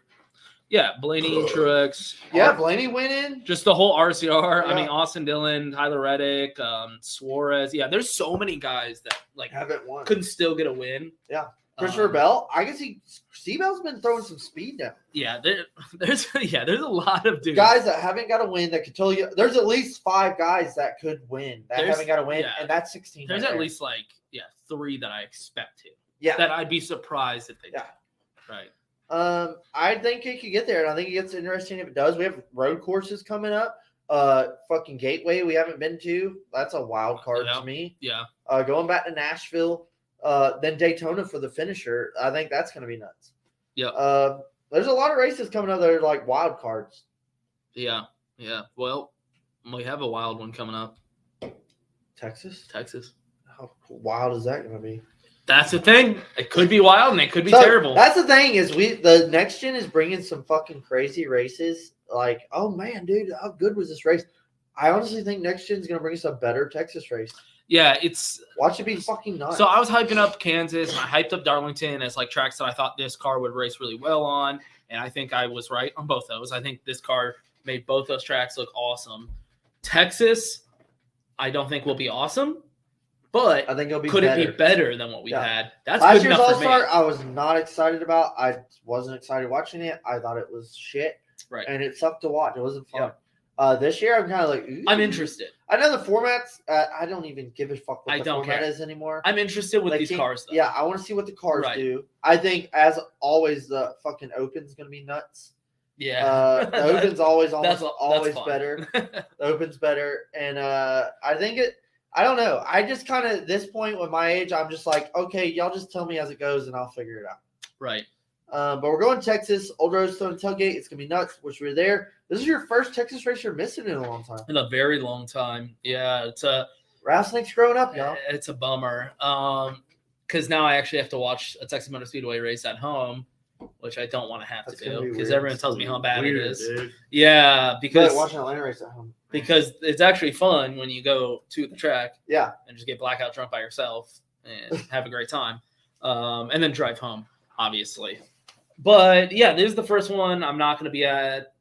Yeah, Blaney, Truex. Yeah, Blaney went in. Just the whole RCR. I Yeah. mean, Austin Dillon, Tyler Reddick, Suarez. Yeah, there's so many guys that like Haven't won. couldn't still get a win. Yeah. Christopher Um, Bell, I guess Seabell's been throwing some speed down. Yeah, there's a lot of dudes. Guys that haven't got a win that could tell you there's at least 5 guys that could win that There's- haven't got a win, yeah. and that's 16. There's right at there. least like 3 that I expect to. Yeah. That I'd be surprised if they Yeah. did. Right. I think it could get there, and I think it gets interesting if it does. We have road courses coming up. Fucking Gateway we haven't been to. That's a wild card Yeah. to me. Yeah. Going back to Nashville, then Daytona for the finisher. I think that's going to be nuts. Yeah. There's a lot of races coming up that are like wild cards. Yeah. Yeah. Well, we have a wild one coming up. Texas? Texas. How wild is that going to be? That's the thing. It could be wild and it could be So, terrible. That's the thing is the next gen is bringing some fucking crazy races. Like, oh man, dude, how good was this race? I honestly think next gen is going to bring us a better Texas race. Yeah, it's Watch it be fucking nuts. so I was hyping up Kansas and I hyped up Darlington as like tracks that I thought this car would race really well on, and I think I was right on both those. I think this car made both those tracks look awesome. Texas, I don't think will be awesome, but I think it'll be could better. it be better than what we Yeah. had? That's Last good year's enough for me. All-Star, I was not excited about. I wasn't excited watching it. I thought it was shit. Right. and it sucked to watch. It wasn't fun. Yep. This year, I'm kind of like, ooh. I'm interested. I know the formats. I don't even give a fuck what I the don't format care. is anymore. I'm interested with They these can't- cars, though. Yeah, I want to see what the cars Right. do. I think, as always, the fucking Open's going to be nuts. Yeah. The Open's always that's fun. better. The Open's better. And I think I don't know. I just kind of, at this point with my age, I'm just like, okay, y'all just tell me as it goes and I'll figure it out. Right. But we're going to Texas. Old Road's throwing tailgate. It's going to be nuts, which we're there. This is your first Texas race you're missing in a long time. In a very long time. Yeah, it's a Rattlesnake's growing up, y'all. It's a bummer. Because now I actually have to watch a Texas Motor Speedway race at home, which I don't want to have That's to gonna do be because weird. everyone tells me how bad Weird, it is. dude. Yeah, But because watching Atlanta race at home. it's actually fun when you go to the track Yeah. and just get blackout drunk by yourself and have a great time, and then drive home, obviously. But yeah, this is the first one I'm not going to be at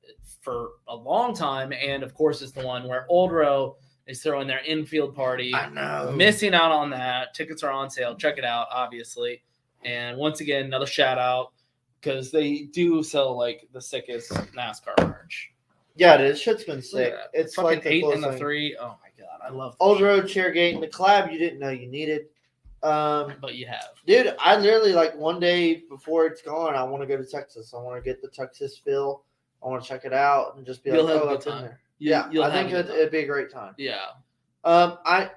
for a long time, and of course, it's the one where Old Row is throwing their infield party. I know. Missing out on that. Tickets are on sale. Check it out, obviously. And once again, another shout out because they do sell like the sickest NASCAR merch. Yeah, this shit's been sick. Look at that. It's fucking like the 8 coolest and the thing. 3. Oh my god, I love Old this Road Chairgate and the collab you didn't know you needed. shit. But you have. Dude, I literally like one day before it's gone, I want to go to Texas. I want to get the Texas feel. I want to check it out and just be You'll like, have a oh, good I've been time. there. You'll I have think a good time. it'd be a great time. Yeah. I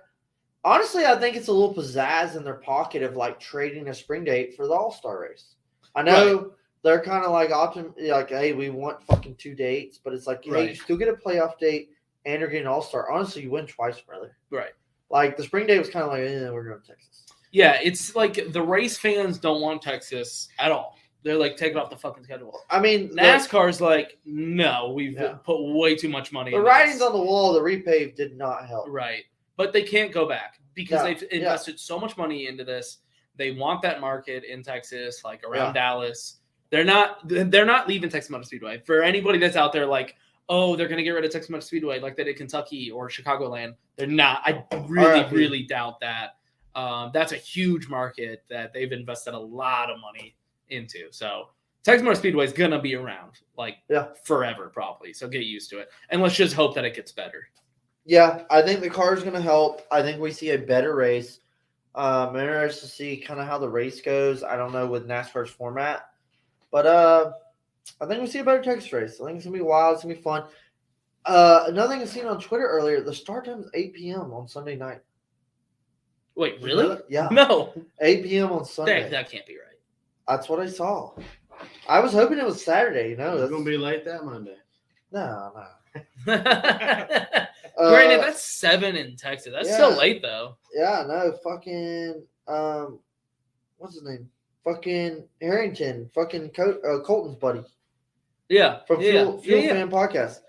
honestly, I think it's a little pizzazz in their pocket of like trading a spring date for the All-Star race. I know they're kind of like like, hey, we want fucking 2 dates, but it's like, hey, Right. you still get a playoff date and you're getting an All-Star. Honestly, you win twice, brother. Right. Like the spring date was kind of like, we're going to Texas. Yeah, it's like the race fans don't want Texas at all. They're like, take it off the fucking schedule. I mean, NASCAR's like, no, we've put way too much money the in writing's this. on the wall. The repave did not help. Right. But they can't go back because No, they've invested so much money into this. They want that market in Texas, like around Dallas. They're not leaving Texas Motor Speedway. For anybody that's out there like, oh, they're going to get rid of Texas Motor Speedway like they did Kentucky or Chicagoland. They're not. I really doubt that. That's a huge market that they've invested a lot of money into. So Texas Motor Speedway is going to be around forever probably. So get used to it. And let's just hope that it gets better. Yeah, I think the car is going to help. I think we see a better race. I'm interested to see kind of how the race goes. I don't know with NASCAR's format. But I think we see a better Texas race. I think it's going to be wild. It's going to be fun. Another thing I've seen on Twitter earlier, the start time is 8 p.m. on Sunday night. Wait, really? Yeah. No. 8 p.m. on Sunday. That can't be right. That's what I saw. I was hoping it was Saturday. It's That's going to be late that Monday. No. Granted, that's 7 in Texas. That's still late, though. Yeah, no, fucking, what's his name? Fucking Harrington, fucking Colton's buddy. Yeah. From Fuel Fan Podcast.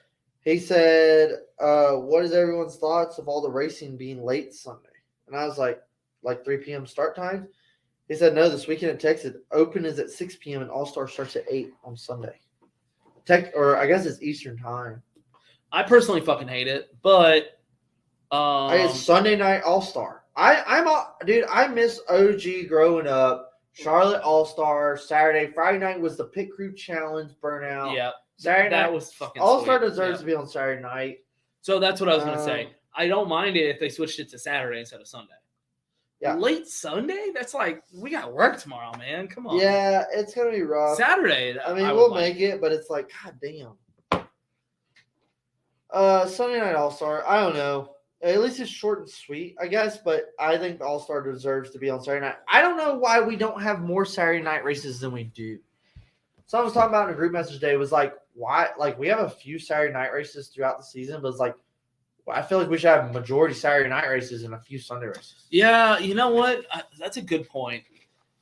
He said, what is everyone's thoughts of all the racing being late Sunday? And I was like 3 p.m. start time? He said, no, this weekend in Texas, Open is at 6 p.m. and All-Star starts at 8 on Sunday. Or I guess it's Eastern time. I personally fucking hate it, but It's Sunday night All-Star. Dude, I miss OG growing up. Charlotte All-Star, Saturday. Friday night was the Pit Crew Challenge burnout. Yeah. Saturday night was fucking All-Star sweet. deserves to be on Saturday night. So that's what I was going to say. I don't mind it if they switched it to Saturday instead of Sunday. Yeah. Late Sunday? That's like, we got work tomorrow, man. Come on. Yeah, it's going to be rough. Saturday. I mean, we'll make it, but it's like, god damn. Sunday night All-Star, I don't know. At least it's short and sweet, I guess, but I think the All-Star deserves to be on Saturday night. I don't know why we don't have more Saturday night races than we do. Someone was talking about in a group message today was like, why? Like, we have a few Saturday night races throughout the season, but it's like, I feel like we should have majority Saturday night races and a few Sunday races. Yeah, you know what? That's a good point.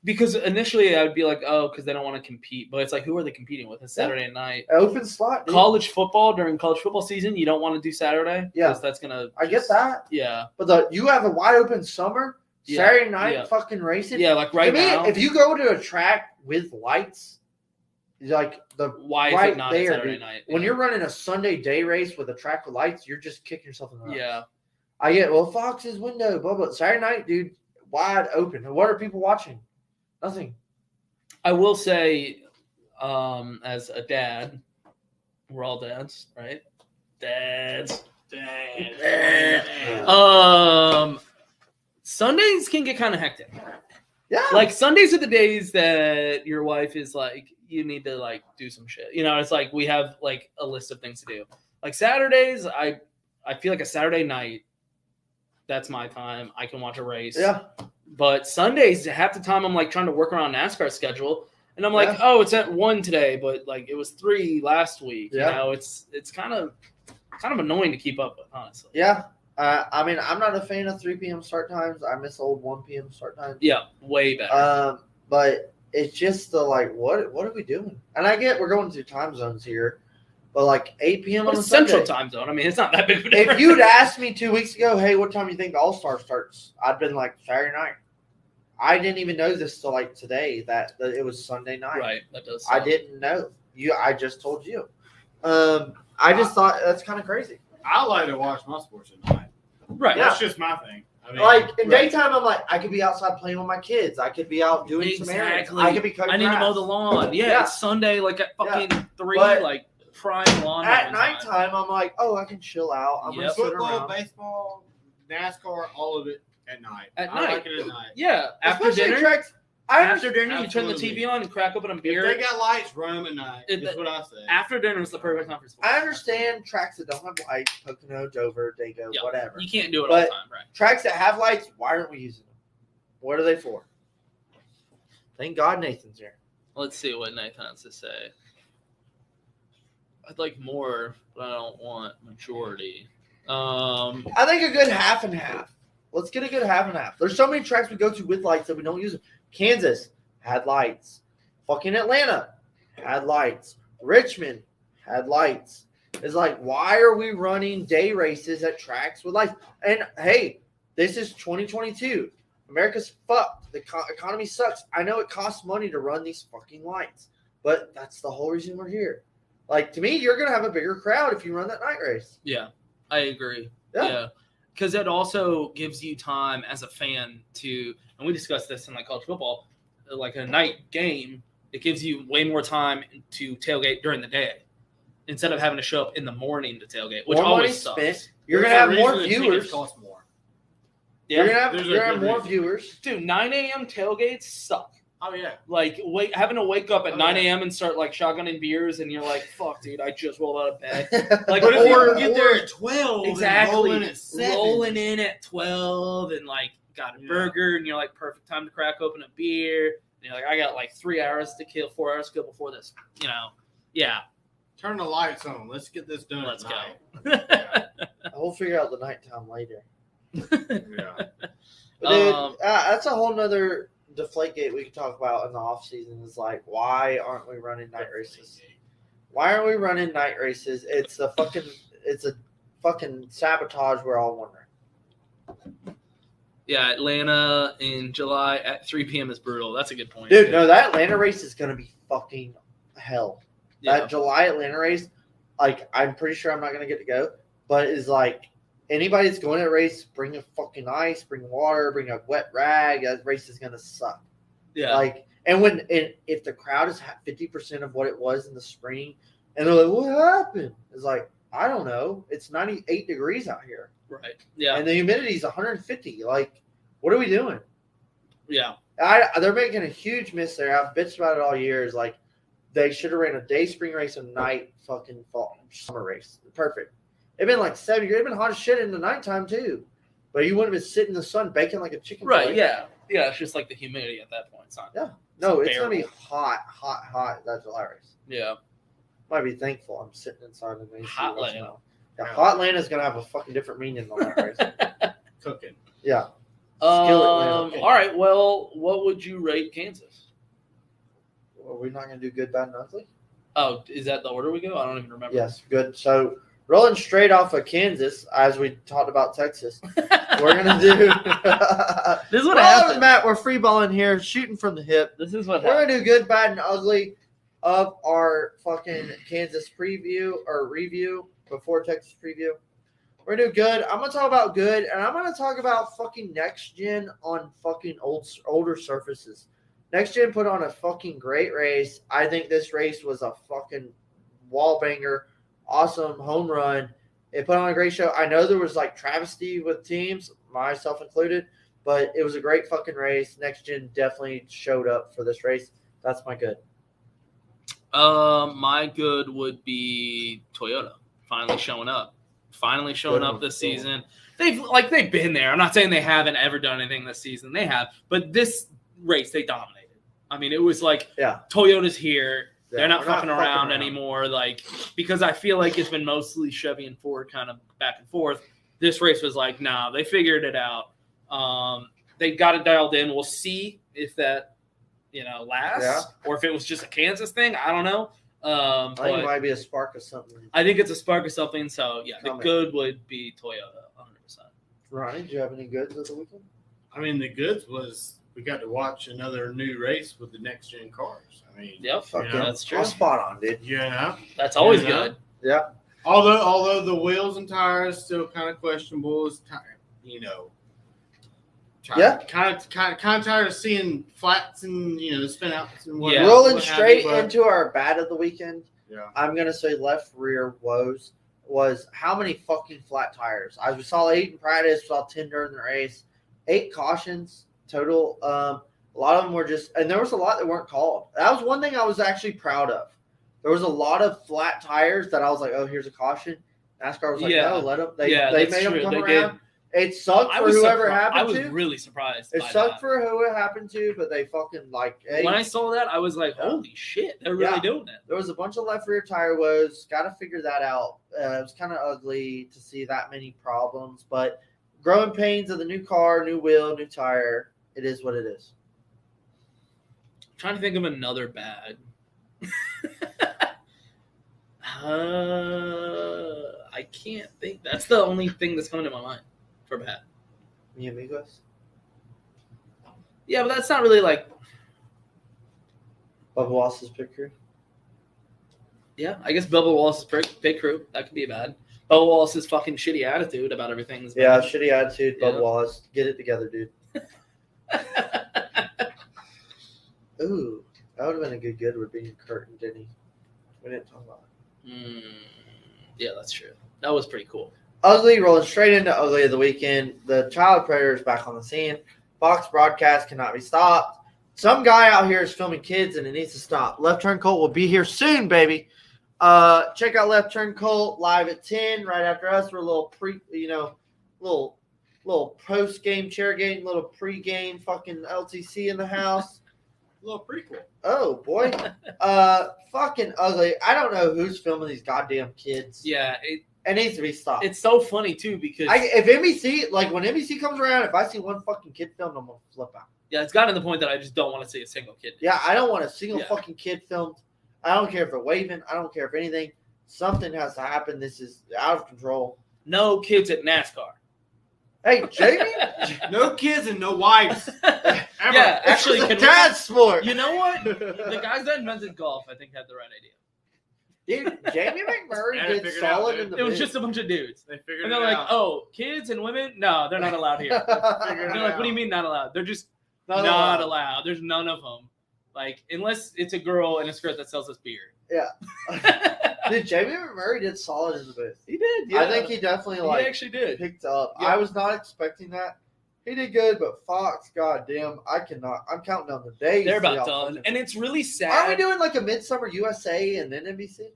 Because initially I would be like, oh, because they don't want to compete. But it's like, who are they competing with? It's Saturday night. Open slot. Dude. College football, during college football season, you don't want to do Saturday? Yeah. Because that's going to. I get that. Yeah. But you have a wide open summer, Saturday night fucking racing. Yeah, like right now. If you go to a track with lights, like why is it not there, Saturday dude. night? When you're running a Sunday day race with a track with lights, you're just kicking yourself in the nuts. Yeah. I get, Fox's window, blah, blah. Saturday night, dude, wide open. And what are people watching? Nothing. I will say, as a dad, We're all dads, right? Dads. Damn. Sundays can get kind of hectic. Yeah. Like Sundays are the days that your wife is like, you need to like do some shit. You know, it's like we have like a list of things to do. Like Saturdays, I feel like a Saturday night, that's my time. I can watch a race. Yeah. But Sundays, half the time I'm like trying to work around NASCAR schedule. And I'm like, oh, it's at 1 today, but like it was 3 last week. Yeah. You know, it's kind of annoying to keep up with, honestly. Yeah. I mean, I'm not a fan of 3 p.m. start times. I miss old 1 p.m. start times. Yeah, way better. But it's just the like, what are we doing? And I get we're going through time zones here, but like 8 p.m. But on a it's Central Sunday. Time Zone. I mean, it's not that big of a difference. If you'd asked me 2 weeks ago, hey, what time do you think the All-Star starts? I'd been like Saturday night. I didn't even know this till like today that it was Sunday night. Right, that does suck. I didn't know. I just told you. I just thought that's kind of crazy. I like to watch my sports at night. Right. That's just my thing. I mean, Like in daytime, I'm like, I could be outside playing with my kids. I could be out doing some errands. I could be cutting I need to mow the lawn. Yeah, it's Sunday, like at fucking 3, But like prime lawn. At nighttime, I'm like, oh, I can chill out. I'm gonna sit football, around. baseball, NASCAR, all of it at night. At I night. like it at night. Yeah, after Especially dinner. tracks. After dinner, you turn the Absolutely. TV on and crack open a If beer. they got lights, run them at night. That's what I say. After dinner is the perfect time for sports. I understand tracks that don't have lights, Pocono, Dover, Dago, Yeah. whatever. You can't do it all the But- time, right? Tracks that have lights, why aren't we using them? What are they for? Thank God Nathan's here. Let's see what Nathan has to say. I'd like more, but I don't want majority. I think a good half and half. Let's get a good half and half. There's so many tracks we go to with lights that we don't use them. Kansas had lights. Fucking Atlanta had lights. Richmond had lights. It's like, why are we running day races at tracks with lights? And hey, this is 2022. America's fucked. The economy sucks. I know it costs money to run these fucking lights, but that's the whole reason we're here. Like, to me, you're going to have a bigger crowd if you run that night race. Yeah, I agree. Yeah. Yeah. Because it also gives you time as a fan to, and we discussed this in like college football, like a night game, it gives you way more time to tailgate during the day instead of having to show up in the morning to tailgate, which More money always sucks. spent. You're going to have more viewers. Cost more. Yeah. You're going There's to a have good more reason. viewers. Dude, 9 a.m. tailgates suck. Oh yeah. Like having to wake up at Oh, 9 yeah. a.m. and start like shotgunning beers, and you're like, "Fuck, dude, I just rolled out of bed." Like, But if you or can get there at 12, exactly and roll in at 7. rolling in at 12, and like got a Yeah. burger, and you're like, perfect time to crack open a beer. And you're like, I got like 3 hours to kill, 4 hours to kill before this. You know, yeah, Turn the lights on. Let's get this done. let's at go. night. We'll figure out the nighttime later. Yeah. But dude, that's a whole nother Deflategate we can talk about in the off season. Is like, why aren't we running night races? Why aren't we running night races? It's a fucking sabotage. We're all wondering. Yeah, Atlanta in July at 3 p.m. is brutal. That's a good point. Dude, no, that Atlanta race is gonna be fucking hell. Yeah. That July Atlanta race, like, I'm pretty sure I'm not gonna get to go, but it's like, anybody that's going to a race, bring a fucking ice, bring water, bring a wet rag. That race is gonna suck. Yeah. Like, and if the crowd is 50% of what it was in the spring, and they're like, "What happened?" It's like, I don't know. It's 98 degrees out here, Right. Yeah. and the humidity is 150. Like, what are we doing? Yeah. They're making a huge miss there. I've bitched about it all year. Is like, they should have ran a day spring race and night fucking fall summer race. Perfect. It'd been like 70 degrees. It'd been hot as shit in the nighttime too, but you wouldn't have been sitting in the sun baking like a chicken. Right. fillet. Yeah. Yeah. It's just like the humidity at that point. It's not. Yeah. No, it's gonna be bearable. hot. That's July race. Yeah. Might be thankful I'm sitting inside of the AC Hot right Atlanta. now. Yeah, hot Atlanta's gonna have a fucking different meaning than that race. Cooking. Yeah. Skill Atlanta. All right. Well, what would you rate Kansas? Are we not gonna do good, bad, and ugly? Oh, is that the order we go? I don't even remember. Yes, good. So rolling straight off of Kansas, as we talked about Texas, we're gonna do. This is what Well, happens. Matt, we're free balling here, shooting from the hip. This is what We're happens. gonna do good, bad, and ugly of our fucking Kansas preview or review before Texas preview. We're gonna do good. I'm gonna talk about good, and I'm gonna talk about fucking next gen on fucking older surfaces. Next gen put on a fucking great race. I think this race was a fucking wall banger awesome home run. It put on a great show. I know there was like travesty with teams, myself included, but it was a great fucking race. Next Gen definitely showed up for this race. That's my good. My good would be Toyota finally showing up. This season. They've been there. I'm not saying they haven't ever done anything this season. They have, but this race they dominated. I mean, it was like Toyota's here. Yeah, They're not fucking around anymore. Like, because I feel like it's been mostly Chevy and Ford kind of back and forth. This race was like, nah, they figured it out. They got it dialed in. We'll see if that lasts or if it was just a Kansas thing. I don't know. I think it might be a spark of something. I think it's a spark of something. So, yeah, the good would be Toyota, 100%. Ronnie, do you have any goods of the weekend? I mean, the goods was we got to watch another new race with the next gen cars. I mean, that's true. Spot on, dude. That's always good. Yeah. Although the wheels and tires still kind of questionable, as kind of tired of seeing flats and spin outs and whatnot. Rolling straight into our bad of the weekend. Yeah. I'm gonna say left rear woes was how many fucking flat tires. We saw 8 in practice, saw 10 during the race, 8 cautions total. A lot of them were and there was a lot that weren't called. That was one thing I was actually proud of. There was a lot of flat tires that I was like, oh, here's a caution. NASCAR was like, no, let them. They made them come around. It sucked for whoever happened to. I was really surprised. It sucked for who it happened to, but they fucking when I saw that, I was like, holy shit, they're really doing it. There was a bunch of left rear tire woes. Got to figure that out. It was kind of ugly to see that many problems, but growing pains of the new car, new wheel, new tire. It is what it is. I'm trying to think of another bad. I can't think. That's the only thing that's coming to my mind for bad. Mi amigos? Yeah, but that's not really like Bubba Wallace's pit crew. Yeah, I guess Bubba Wallace's pit crew. That could be bad. Bubba Wallace's fucking shitty attitude about everything. Yeah, shitty attitude. Bubba Wallace. Get it together, dude. Ooh, that would have been a good would be Kurt and Denny. We didn't talk about it. Yeah, that's true. That was pretty cool. Ugly, rolling straight into ugly of the weekend. The child predator is back on the scene. Fox broadcast cannot be stopped. Some guy out here is filming kids, and it needs to stop. Left Turn Colt will be here soon, baby. Check out Left Turn Colt live at 10 right after us. We're a little little post game chair game, little pre game fucking LTC in the house. A little prequel. Oh boy, fucking ugly. I don't know who's filming these goddamn kids. Yeah, it needs to be stopped. It's so funny too because if NBC when NBC comes around, if I see one fucking kid filmed, I'm gonna flip out. Yeah, it's gotten to the point that I just don't want to see a single kid. Yeah, I don't want a single fucking kid filmed. I don't care if they're waving. I don't care if anything. Something has to happen. This is out of control. No kids at NASCAR. Hey, Jamie. No kids and no wives. Ever. Yeah, actually, it's a dad sport. You know what? The guys that invented golf, I think, had the right idea. Dude, Jamie McMurray did solid in the It was just a bunch of dudes. They figured and they're like, oh, kids and women? No, they're not allowed here. They're like, what do you mean not allowed? They're just not allowed. There's none of them. Like, unless it's a girl in a skirt that sells us beer. Yeah. Dude, Jamie McMurray did solid in the booth. He did, yeah. I think he definitely, he actually did. Picked up. Yeah. I was not expecting that. He did good, but Fox, goddamn, I'm counting down the days. They're about done. And it's really sad. Aren't we doing like a Midsummer USA and then NBC?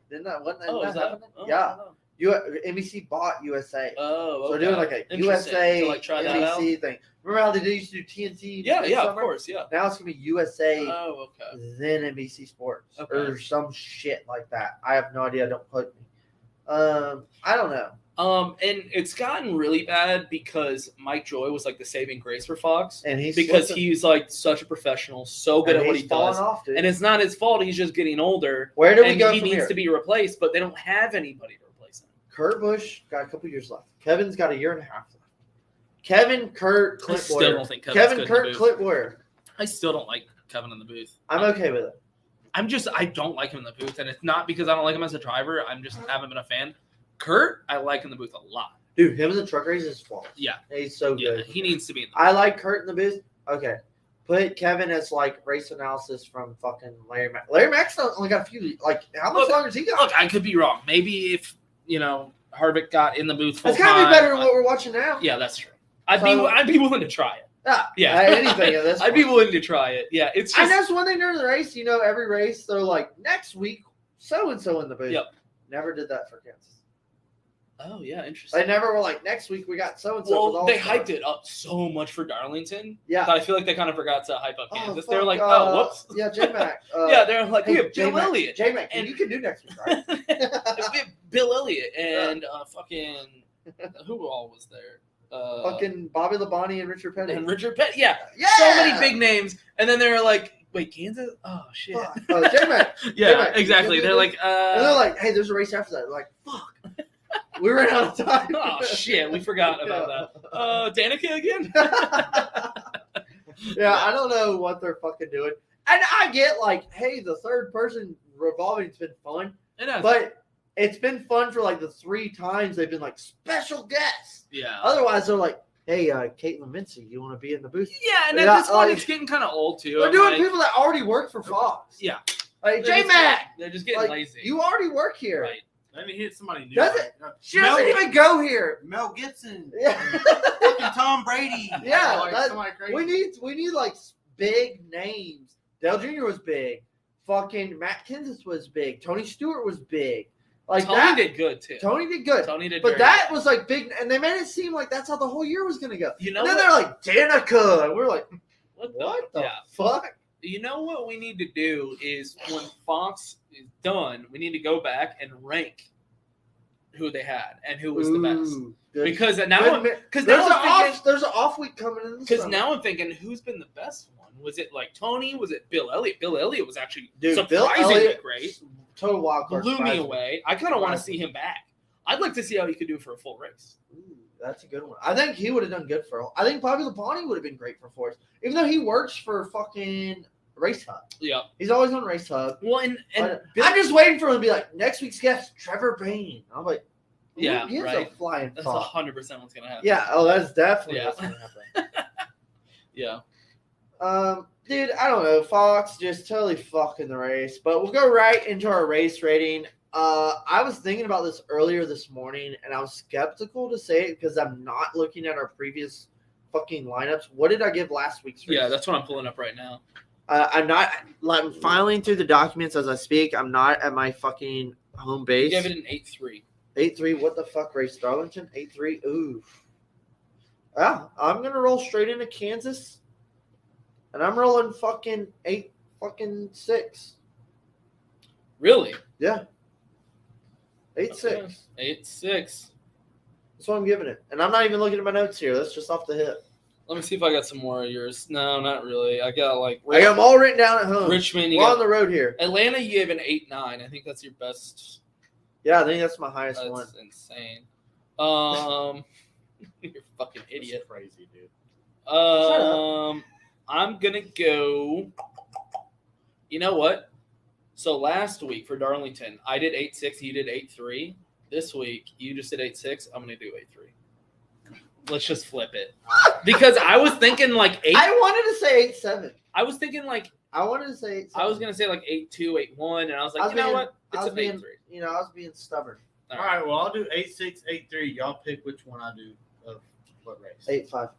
Didn't that happen? Oh, yeah. NBC bought USA. Oh, okay. So we're doing like a USA so, like, try NBC thing. Remember how they used to do TNT? Yeah, of course, yeah. Now it's going to be USA, then NBC Sports, or some shit like that. I have no idea. Don't quote me. I don't know. And it's gotten really bad because Mike Joy was like the saving grace for Fox. And he's like such a professional, so good at what he does. And it's not his fault. He's just getting older. Where do we go he from needs here? to be replaced, but they don't have anybody to replace him. Kurt Busch got a couple years left. Kevin's got a year and a half left. Kevin, Kurt, Clint I still Boyer. don't think Kevin, Kurt, Clint Boyer. I still don't like Kevin in the booth. I'm okay with it. I don't like him in the booth, and it's not because I don't like him as a driver. I'm just haven't been a fan. Kurt, I like in the booth a lot. Dude, him as a truck race is flawless. Yeah. He's so good. He needs to be in the booth. I like Kurt in the booth. Okay. put Kevin as like race analysis from fucking Larry Mack. Larry Mack's only got a few. Like, how much longer has he got? Look, I could be wrong. Maybe if Harvick got in the booth full It's gotta time, be better than what we're watching now. Yeah, that's true. I'd be willing to try it. Yeah, anything at this I'd be point. willing to try it. Yeah, it's just. And that's one thing during the race. Every race they're like, next week so and so in the booth. Yep. Never did that for Kansas. Oh yeah, interesting. They never were like, next week we got so and so. Well, they hyped it up so much for Darlington. Yeah. But I feel like they kind of forgot to hype up Kansas. They're like, whoops. Yeah, J-Mac. Yeah, they're like, we have J-Mac, Bill Elliott. J-Mac, and you can do next week, right? we have Bill Elliott and fucking who all was there? Fucking Bobby Labonte and Richard Petty. And Richard Petty. Yeah. Yeah. So many big names. And then they were like, wait, Kansas? Oh, shit. J-Mac. Yeah, J-Mac, exactly. They're like, and they're like, hey, there's a race after that. They're like, fuck. We ran out of time. Oh, shit. We forgot about that. Danica again? Yeah, I don't know what they're fucking doing. And I get like, hey, the third person revolving's been fun. It has. But it's been fun for like the 3 times they've been like special guests. Yeah. Otherwise, they're like, hey, Caitlin Mincy, you want to be in the booth? Yeah, and at this point, it's getting kind of old too. They're doing people that already work for Fox. Yeah. Like, J-Mac. They're just getting lazy. You already work here. Right. Let me hit somebody new. Does it? She doesn't even go here. Mel Gibson. Yeah. Fucking Tom Brady. Yeah. Somebody crazy. We need like big names. Dale Jr. was big. Fucking Matt Kenseth was big. Tony Stewart was big. Like Tony did good too. Tony did good. Tony did, but that was like big, and they made it seem like that's how the whole year was gonna go. And then they're like Danica, and we're like, what the fuck? You know what we need to do is when Fox is done, we need to go back and rank who they had and who was the best. Good. Because now, there's an off week coming in. Because now I'm thinking, who's been the best one? Was it like Tony? Was it Bill Elliott? Bill Elliott was actually surprisingly great. Total wild card. Blew me away. I kind of want to see him back. I'd like to see how he could do for a full race. Ooh, that's a good one. I think he would have done good for. I think Bobby Labonte would have been great for Force, even though he works for fucking Race Hub. Yeah, he's always on Race Hub. Well, and I'm just waiting for him to be like, next week's guest, Trevor Bain. I'm like, yeah, right. A flying that's 100% what's gonna happen. Yeah, that's definitely what's gonna happen. Yeah. Dude, I don't know. Fox just totally fucking the race. But we'll go right into our race rating. I was thinking about this earlier this morning, and I was skeptical to say it because I'm not looking at our previous fucking lineups. What did I give last week's race? Yeah, that's what I'm pulling up right now. I'm filing through the documents as I speak. I'm not at my fucking home base. You gave it an 8-3. 8-3, what the fuck race? Darlington? 8-3? Ooh. Yeah, I'm going to roll straight into Kansas. And I'm rolling fucking 8-6. Really? Yeah. 8-6. 8-6. That's what I'm giving it. And I'm not even looking at my notes here. That's just off the hip. Let me see if I got some more of yours. No, not really. I got I got them all written down at home. Richmond. We're on the road here. Atlanta, you gave an 8-9. I think that's your best. Yeah, I think that's my highest one. That's insane. You're a fucking idiot. That's crazy, dude. I'm gonna go. You know what? So last week for Darlington, I did 8-6. You did 8-3. This week, you just did 8-6. I'm gonna do 8-3. Let's just flip it. Because I was thinking like 8. I wanted to say 8-7. I was thinking like. I wanted to say 8-7. I was gonna say like 8-2, 8-1, and I was like, know what? It's an 8-3. You know, I was being stubborn. All right, well, I'll do 8-6, 8-3. Y'all pick which one I do of what race. 8-5.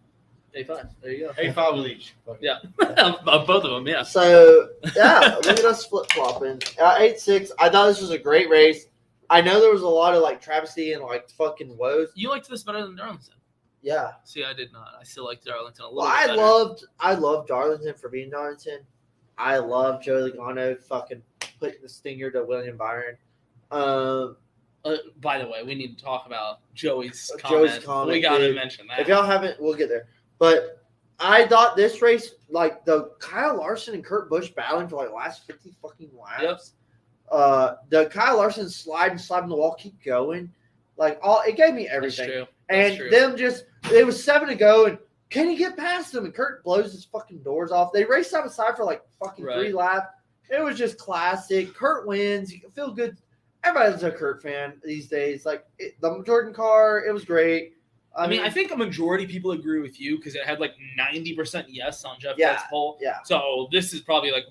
8-5. There you go. 8-5 with each. Yeah. Of both of them, yeah. So, yeah, look at us flip-flopping. 8-6. I thought this was a great race. I know there was a lot of, like, travesty and, like, fucking woes. You liked this better than Darlington. Yeah. See, I did not. I still liked Darlington a little bit better. I loved Darlington for being Darlington. I love Joey Logano fucking putting the stinger to William Byron. By the way, we need to talk about Joey's comment. We got to mention that. If y'all haven't, we'll get there. But I thought this race, like the Kyle Larson and Kurt Busch battling for like last 50 fucking laps. Yep. The Kyle Larson sliding the wall, keep going. Like it gave me everything. That's true. And them it was 7 to go, and can he get past them? And Kurt blows his fucking doors off. They raced side by side for like fucking 3 laps. It was just classic. Kurt wins. You can feel good. Everybody's a Kurt fan these days. Like the Jordan car, it was great. I mean, I think a majority of people agree with you because it had like 90% yes on Jeff Yeah, Beck's poll. yeah. So this is probably like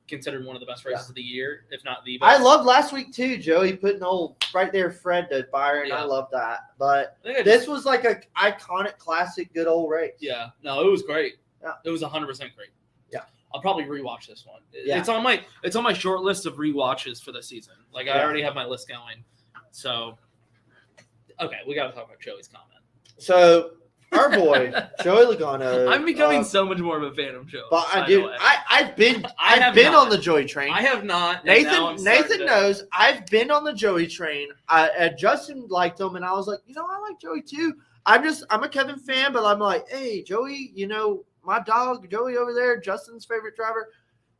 considered one of the best races of the year, if not the best. I loved last week too, Joey putting old right there Fred to Byron. Yeah. I love that. But I this was like a iconic, classic, good old race. Yeah, no, it was great. Yeah. It was 100% great. Yeah, I'll probably rewatch this one. Yeah. It's on my short list of rewatches for the season. Like I already have my list going. So, okay, we got to talk about Joey's comment. So our boy Joey Logano. I'm becoming so much more of a fan of Joey. But I've been not. on the Joey train. I have not. Nathan knows I've been on the Joey train. Justin liked him, and I was like, I like Joey too. I'm a Kevin fan, but I'm like, hey, Joey, my dog Joey over there, Justin's favorite driver.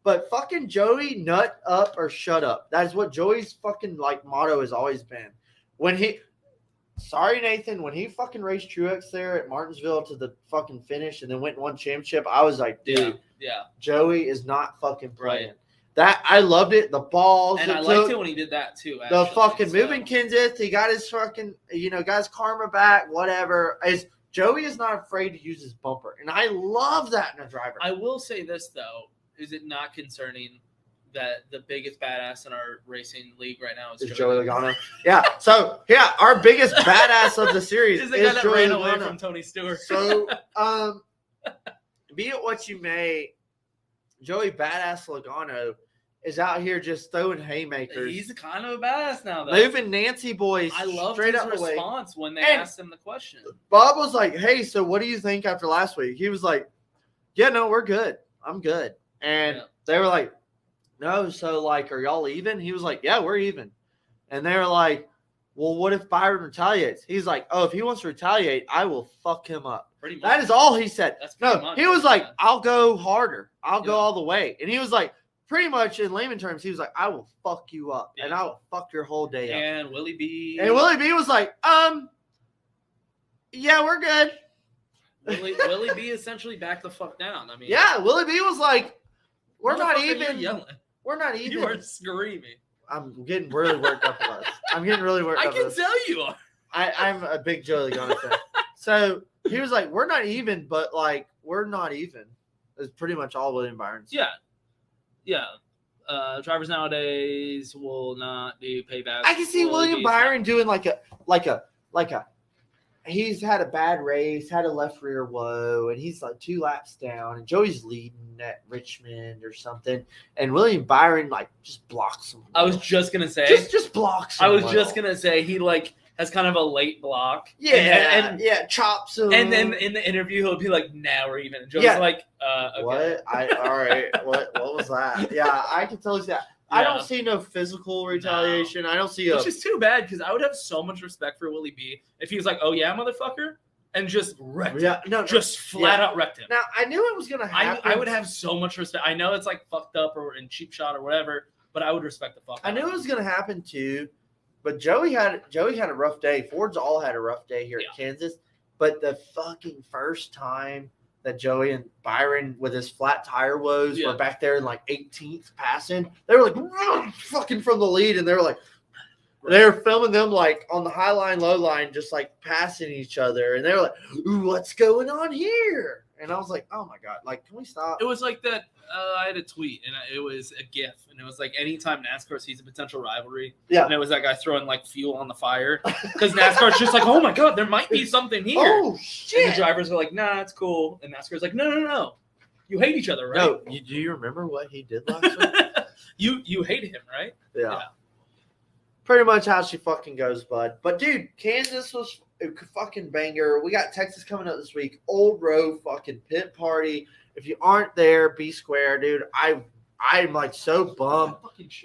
But fucking Joey, nut up or shut up. That is what Joey's fucking like motto has always been. Sorry, Nathan, when he fucking raced Truex there at Martinsville to the fucking finish and then went and won championship, I was like, dude, Joey is not fucking playing. Right. That I loved it. The balls. And I liked it when he did that too. Actually. The fucking moving Kenseth. He got his fucking, got his karma back, whatever. Joey is not afraid to use his bumper. And I love that in a driver. I will say this, though. Is it not concerning that the biggest badass in our racing league right now is Joey Logano? Yeah. So, our biggest badass of the series is the guy that Joey ran Logano. away from Tony Stewart. So, be it what you may, Joey Badass Logano is out here just throwing haymakers. He's kind of a badass now, though. Moving Nancy boys. I love straight his up the way. response when they asked him the question. Bob was like, hey, so what do you think after last week? He was like, yeah, no, we're good. I'm good. And they were like, no, so like, are y'all even? He was like, yeah, we're even. And they were like, well, what if Byron retaliates? He's like, oh, if he wants to retaliate, I will fuck him up. Pretty much. That is all he said. No, he was like, I'll go harder. I'll go all the way. And he was like, pretty much in layman terms, he was like, I will fuck you up. And I will fuck your whole day up. And Willie B. was like, yeah, we're good. Willie B essentially backed the fuck down. I mean, yeah, Willie B was like, we're not even. You're yelling. We're not even. You are screaming. I'm getting really worked up about this. I'm getting really worked up. I can tell you are. I'm a big Joey Logano fan. So he was like, we're not even, but like, we're not even. It's pretty much all William Byron's. Yeah. Yeah. Drivers nowadays will not do paybacks. I can see William Byron doing like a he's had a bad race, had a left rear woe, and he's like 2 laps down, and Joey's leading at Richmond or something, and William Byron like just blocks him. I was just gonna say just blocks him. I was just gonna say he like has kind of a late block. Yeah, and chops him. And then in the interview he'll be like, now we're even. And Joey's like, okay. What? All right. What was that? Yeah, I can totally see that. Yeah. I don't see no physical retaliation. No. I don't see which is too bad because I would have so much respect for Willie B if he was like, oh yeah, motherfucker, and just wrecked him. Just flat out wrecked him. Now I knew it was gonna happen. I would have so much respect. I know it's like fucked up or in cheap shot or whatever, but I would respect the fuck. I knew it was gonna happen too. But Joey had a rough day. Ford's all had a rough day here at Kansas. But the fucking first time that Joey and Byron with his flat tire woes were back there in like 18th passing, they were like fucking from the lead, and they were like they were filming them like on the high line, low line, just like passing each other, and they were like, ooh, what's going on here? And I was like, oh my god, like, can we stop? It was like that. I had a tweet, and it was a GIF, and it was like anytime NASCAR sees a potential rivalry, and it was that guy throwing like fuel on the fire because NASCAR's just like, oh my god, there might be something here. Oh shit! And the drivers are like, nah, it's cool, and NASCAR's like, no, you hate each other, right? No, do you remember what he did last week? You hate him, right? Yeah. Pretty much how she fucking goes, bud. But dude, Kansas was a fucking banger. We got Texas coming up this week. Old Row fucking pit party. If you aren't there, be square, dude. I'm like so bummed.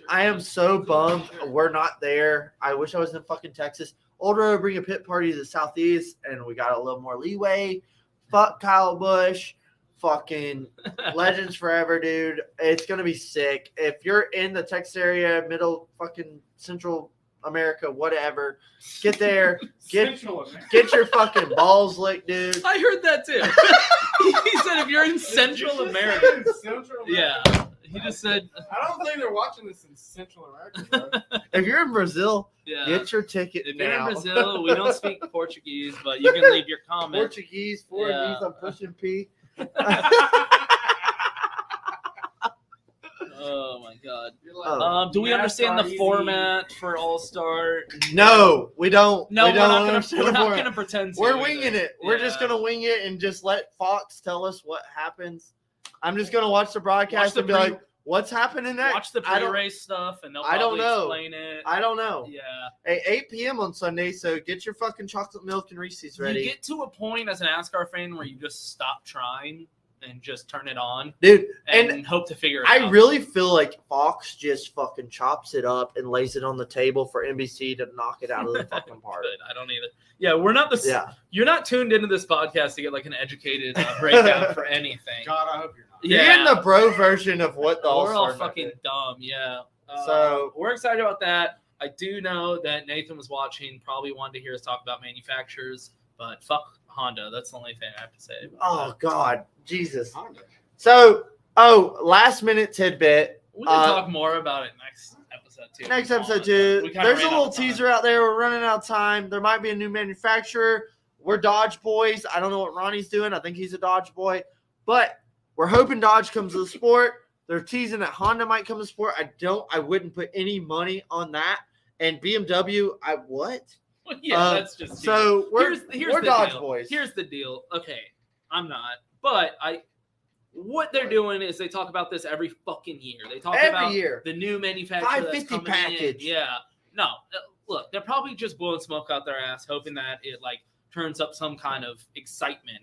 I am so bummed we're not there. I wish I was in fucking Texas. Old Row bring a pit party to the Southeast, and we got a little more leeway. Fuck Kyle Busch. Fucking legends forever, dude. It's gonna be sick. If you're in the Texas area, middle fucking Central America, whatever, get there. Get your fucking balls licked, dude. I heard that too. He said if you're in Central America. Yeah. He just said. I don't think they're watching this in Central America, bro. If you're in Brazil, Yeah. Get your ticket If you're now. in Brazil, we don't speak Portuguese, but you can leave your comment. Portuguese, I'm pushing P. Oh my god. Do we understand the format for All Star? No, we don't. No, we we're don't not understand gonna. the We're not format. gonna pretend to. We're either. winging it. We're just Yeah. gonna wing it and just let Fox tell us what happens. I'm just gonna watch the broadcast and be like, "What's happening next?" Watch the pre-race stuff, and they'll probably I don't know. explain it. I don't know. Yeah. Hey, 8 p.m. on Sunday, so get your fucking chocolate milk and Reese's ready, You get to a point as an NASCAR fan where you just stop trying and just turn it on, dude. and And hope to figure it out. I really feel like Fox just fucking chops it up and lays it on the table for NBC to knock it out of the fucking park. Good. I don't either. Yeah, we're not the. Yeah. You're not tuned into this podcast to get like an educated breakdown for anything. God, I hope you're not. You're getting the bro version of what the we're all All-Star fucking is. dumb. Yeah. So we're excited about that. I do know that Nathan was watching, probably wanted to hear us talk about manufacturers, but fuck Honda. That's the only thing I have to say. Oh God, Jesus. Honda. So, last minute tidbit. We can talk more about it next episode too. Next episode too. We kinda There's a ran out little of time. teaser out there. We're running out of time. There might be a new manufacturer. We're Dodge boys. I don't know what Ronnie's doing. I think he's a Dodge boy, but we're hoping Dodge comes to the sport. They're teasing that Honda might come to the sport. I wouldn't put any money on that. And BMW, Yeah, that's just so we're here's the Dodge deal. boys. Here's the deal. Okay, I'm not, but what they're doing is they talk about this every fucking year. They talk Every about year. the new manufacturer 550 that's coming package. in. Yeah, no, look, they're probably just blowing smoke out their ass, hoping that it like turns up some kind of excitement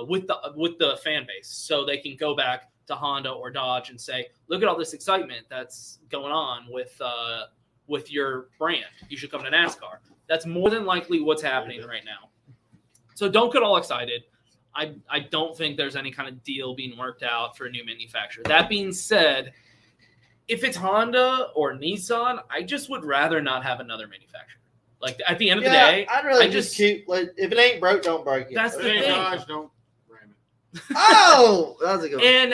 with the fan base, so they can go back to Honda or Dodge and say, look at all this excitement that's going on with your brand. You should come to NASCAR. That's more than likely what's happening right now. So don't get all excited. I don't think there's any kind of deal being worked out for a new manufacturer. That being said, if it's Honda or Nissan, I just would rather not have another manufacturer. Like at the end of the day, I'd rather I just keep. Like, if it ain't broke, don't break it. That's the Hey, thing. Dodge, don't ram it. Oh, that was a good one. And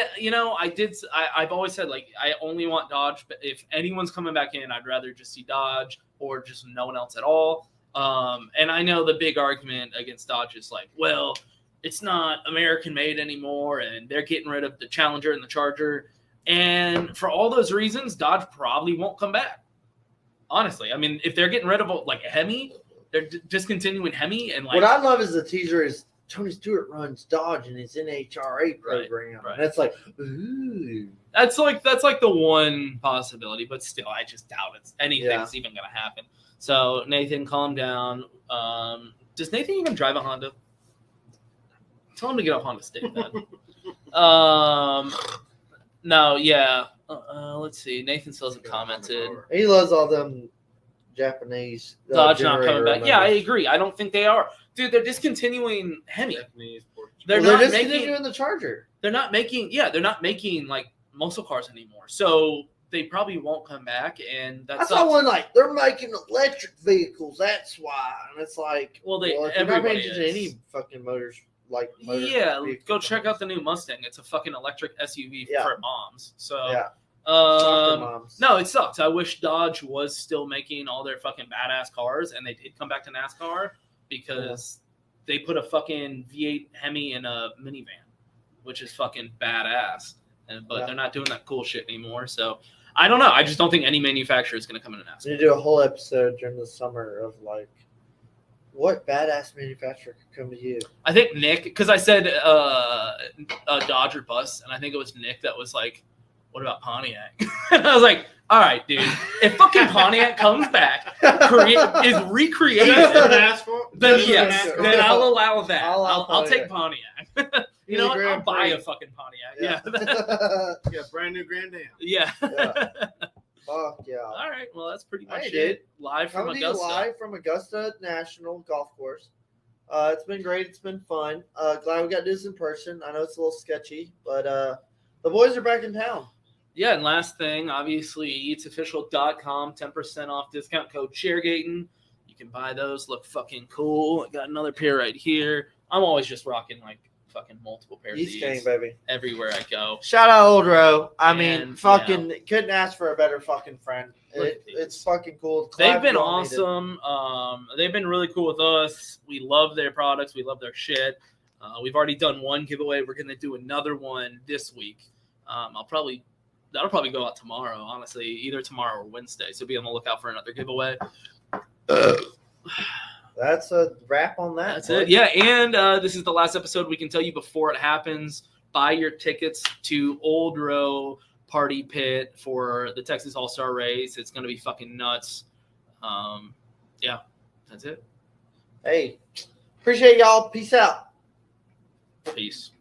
I've always said like I only want Dodge, but if anyone's coming back in, I'd rather just see Dodge or just no one else at all. And I know the big argument against Dodge is like, well, it's not American made anymore, and they're getting rid of the Challenger and the Charger. And for all those reasons, Dodge probably won't come back. Honestly, I mean, if they're getting rid of like a Hemi, they're discontinuing Hemi, and like what I love is the teaser is Tony Stewart runs Dodge in his NHRA program. right. And that's like, ooh. that's like the one possibility, but still, I just doubt anything's even gonna happen. So Nathan, calm down. Does Nathan even drive a Honda? Tell him to get off Honda stick, then. No, yeah. Let's see. Nathan still hasn't commented. He loves all them Japanese. Dodge not coming generator back. Yeah, I motors. agree. I don't think they are. Dude, they're discontinuing Hemi. Japanese, Portuguese. They're Well, not just making. doing the Charger. They're not making like muscle cars anymore. So they probably won't come back, and I that's saw one like they're making electric vehicles. That's why, and it's like, Well, if you're not everybody paying attention to is. any fucking motors like motor Yeah, vehicle go check out the companies. new Mustang. It's a fucking electric SUV Yeah. for moms. So Yeah. Soccer moms. no, it sucks. I wish Dodge was still making all their fucking badass cars, and they did come back to NASCAR because they put a fucking V8 Hemi in a minivan, which is fucking badass. But they're not doing that cool shit anymore. So I don't know. I just don't think any manufacturer is going to come into NASCAR. We need to do a whole episode during the summer of like, what badass manufacturer could come to you? I think Nick, because I said Dodge or bus, and I think it was Nick that was like, what about Pontiac? And I was like, all right, dude, if fucking Pontiac comes back, is recreated, then yes, then I'll allow that. I'll take Pontiac. You know what? I'll buy a fucking Pontiac. Yeah. Yeah, brand new Grand Am. Yeah. Fuck yeah. All right. Well, that's pretty much Hey, it. Live from Coming to you Augusta. live from Augusta National Golf Course. It's been great. It's been fun. Glad we got to do this in person. I know it's a little sketchy, but the boys are back in town. Yeah, and last thing, obviously, eatsofficial.com, 10% off discount code ShareGaten. You can buy those. Look fucking cool. I got another pair right here. I'm always just rocking like fucking multiple pairs East of game, these baby. everywhere I go. Shout out Old Row. I mean, And, fucking couldn't ask for a better fucking friend. Look at It's these. fucking cool. They've Glad been y'all needed- awesome. They've been really cool with us. We love their products. We love their shit. We've already done one giveaway. We're gonna do another one this week. That'll probably go out tomorrow. Honestly, either tomorrow or Wednesday. So be on the lookout for another giveaway. That's a wrap on that. That's boy. it. Yeah, and this is the last episode. We can tell you before it happens. Buy your tickets to Old Row Party Pit for the Texas All-Star Race. It's gonna be fucking nuts. Yeah, that's it. Hey, appreciate y'all. Peace out. Peace.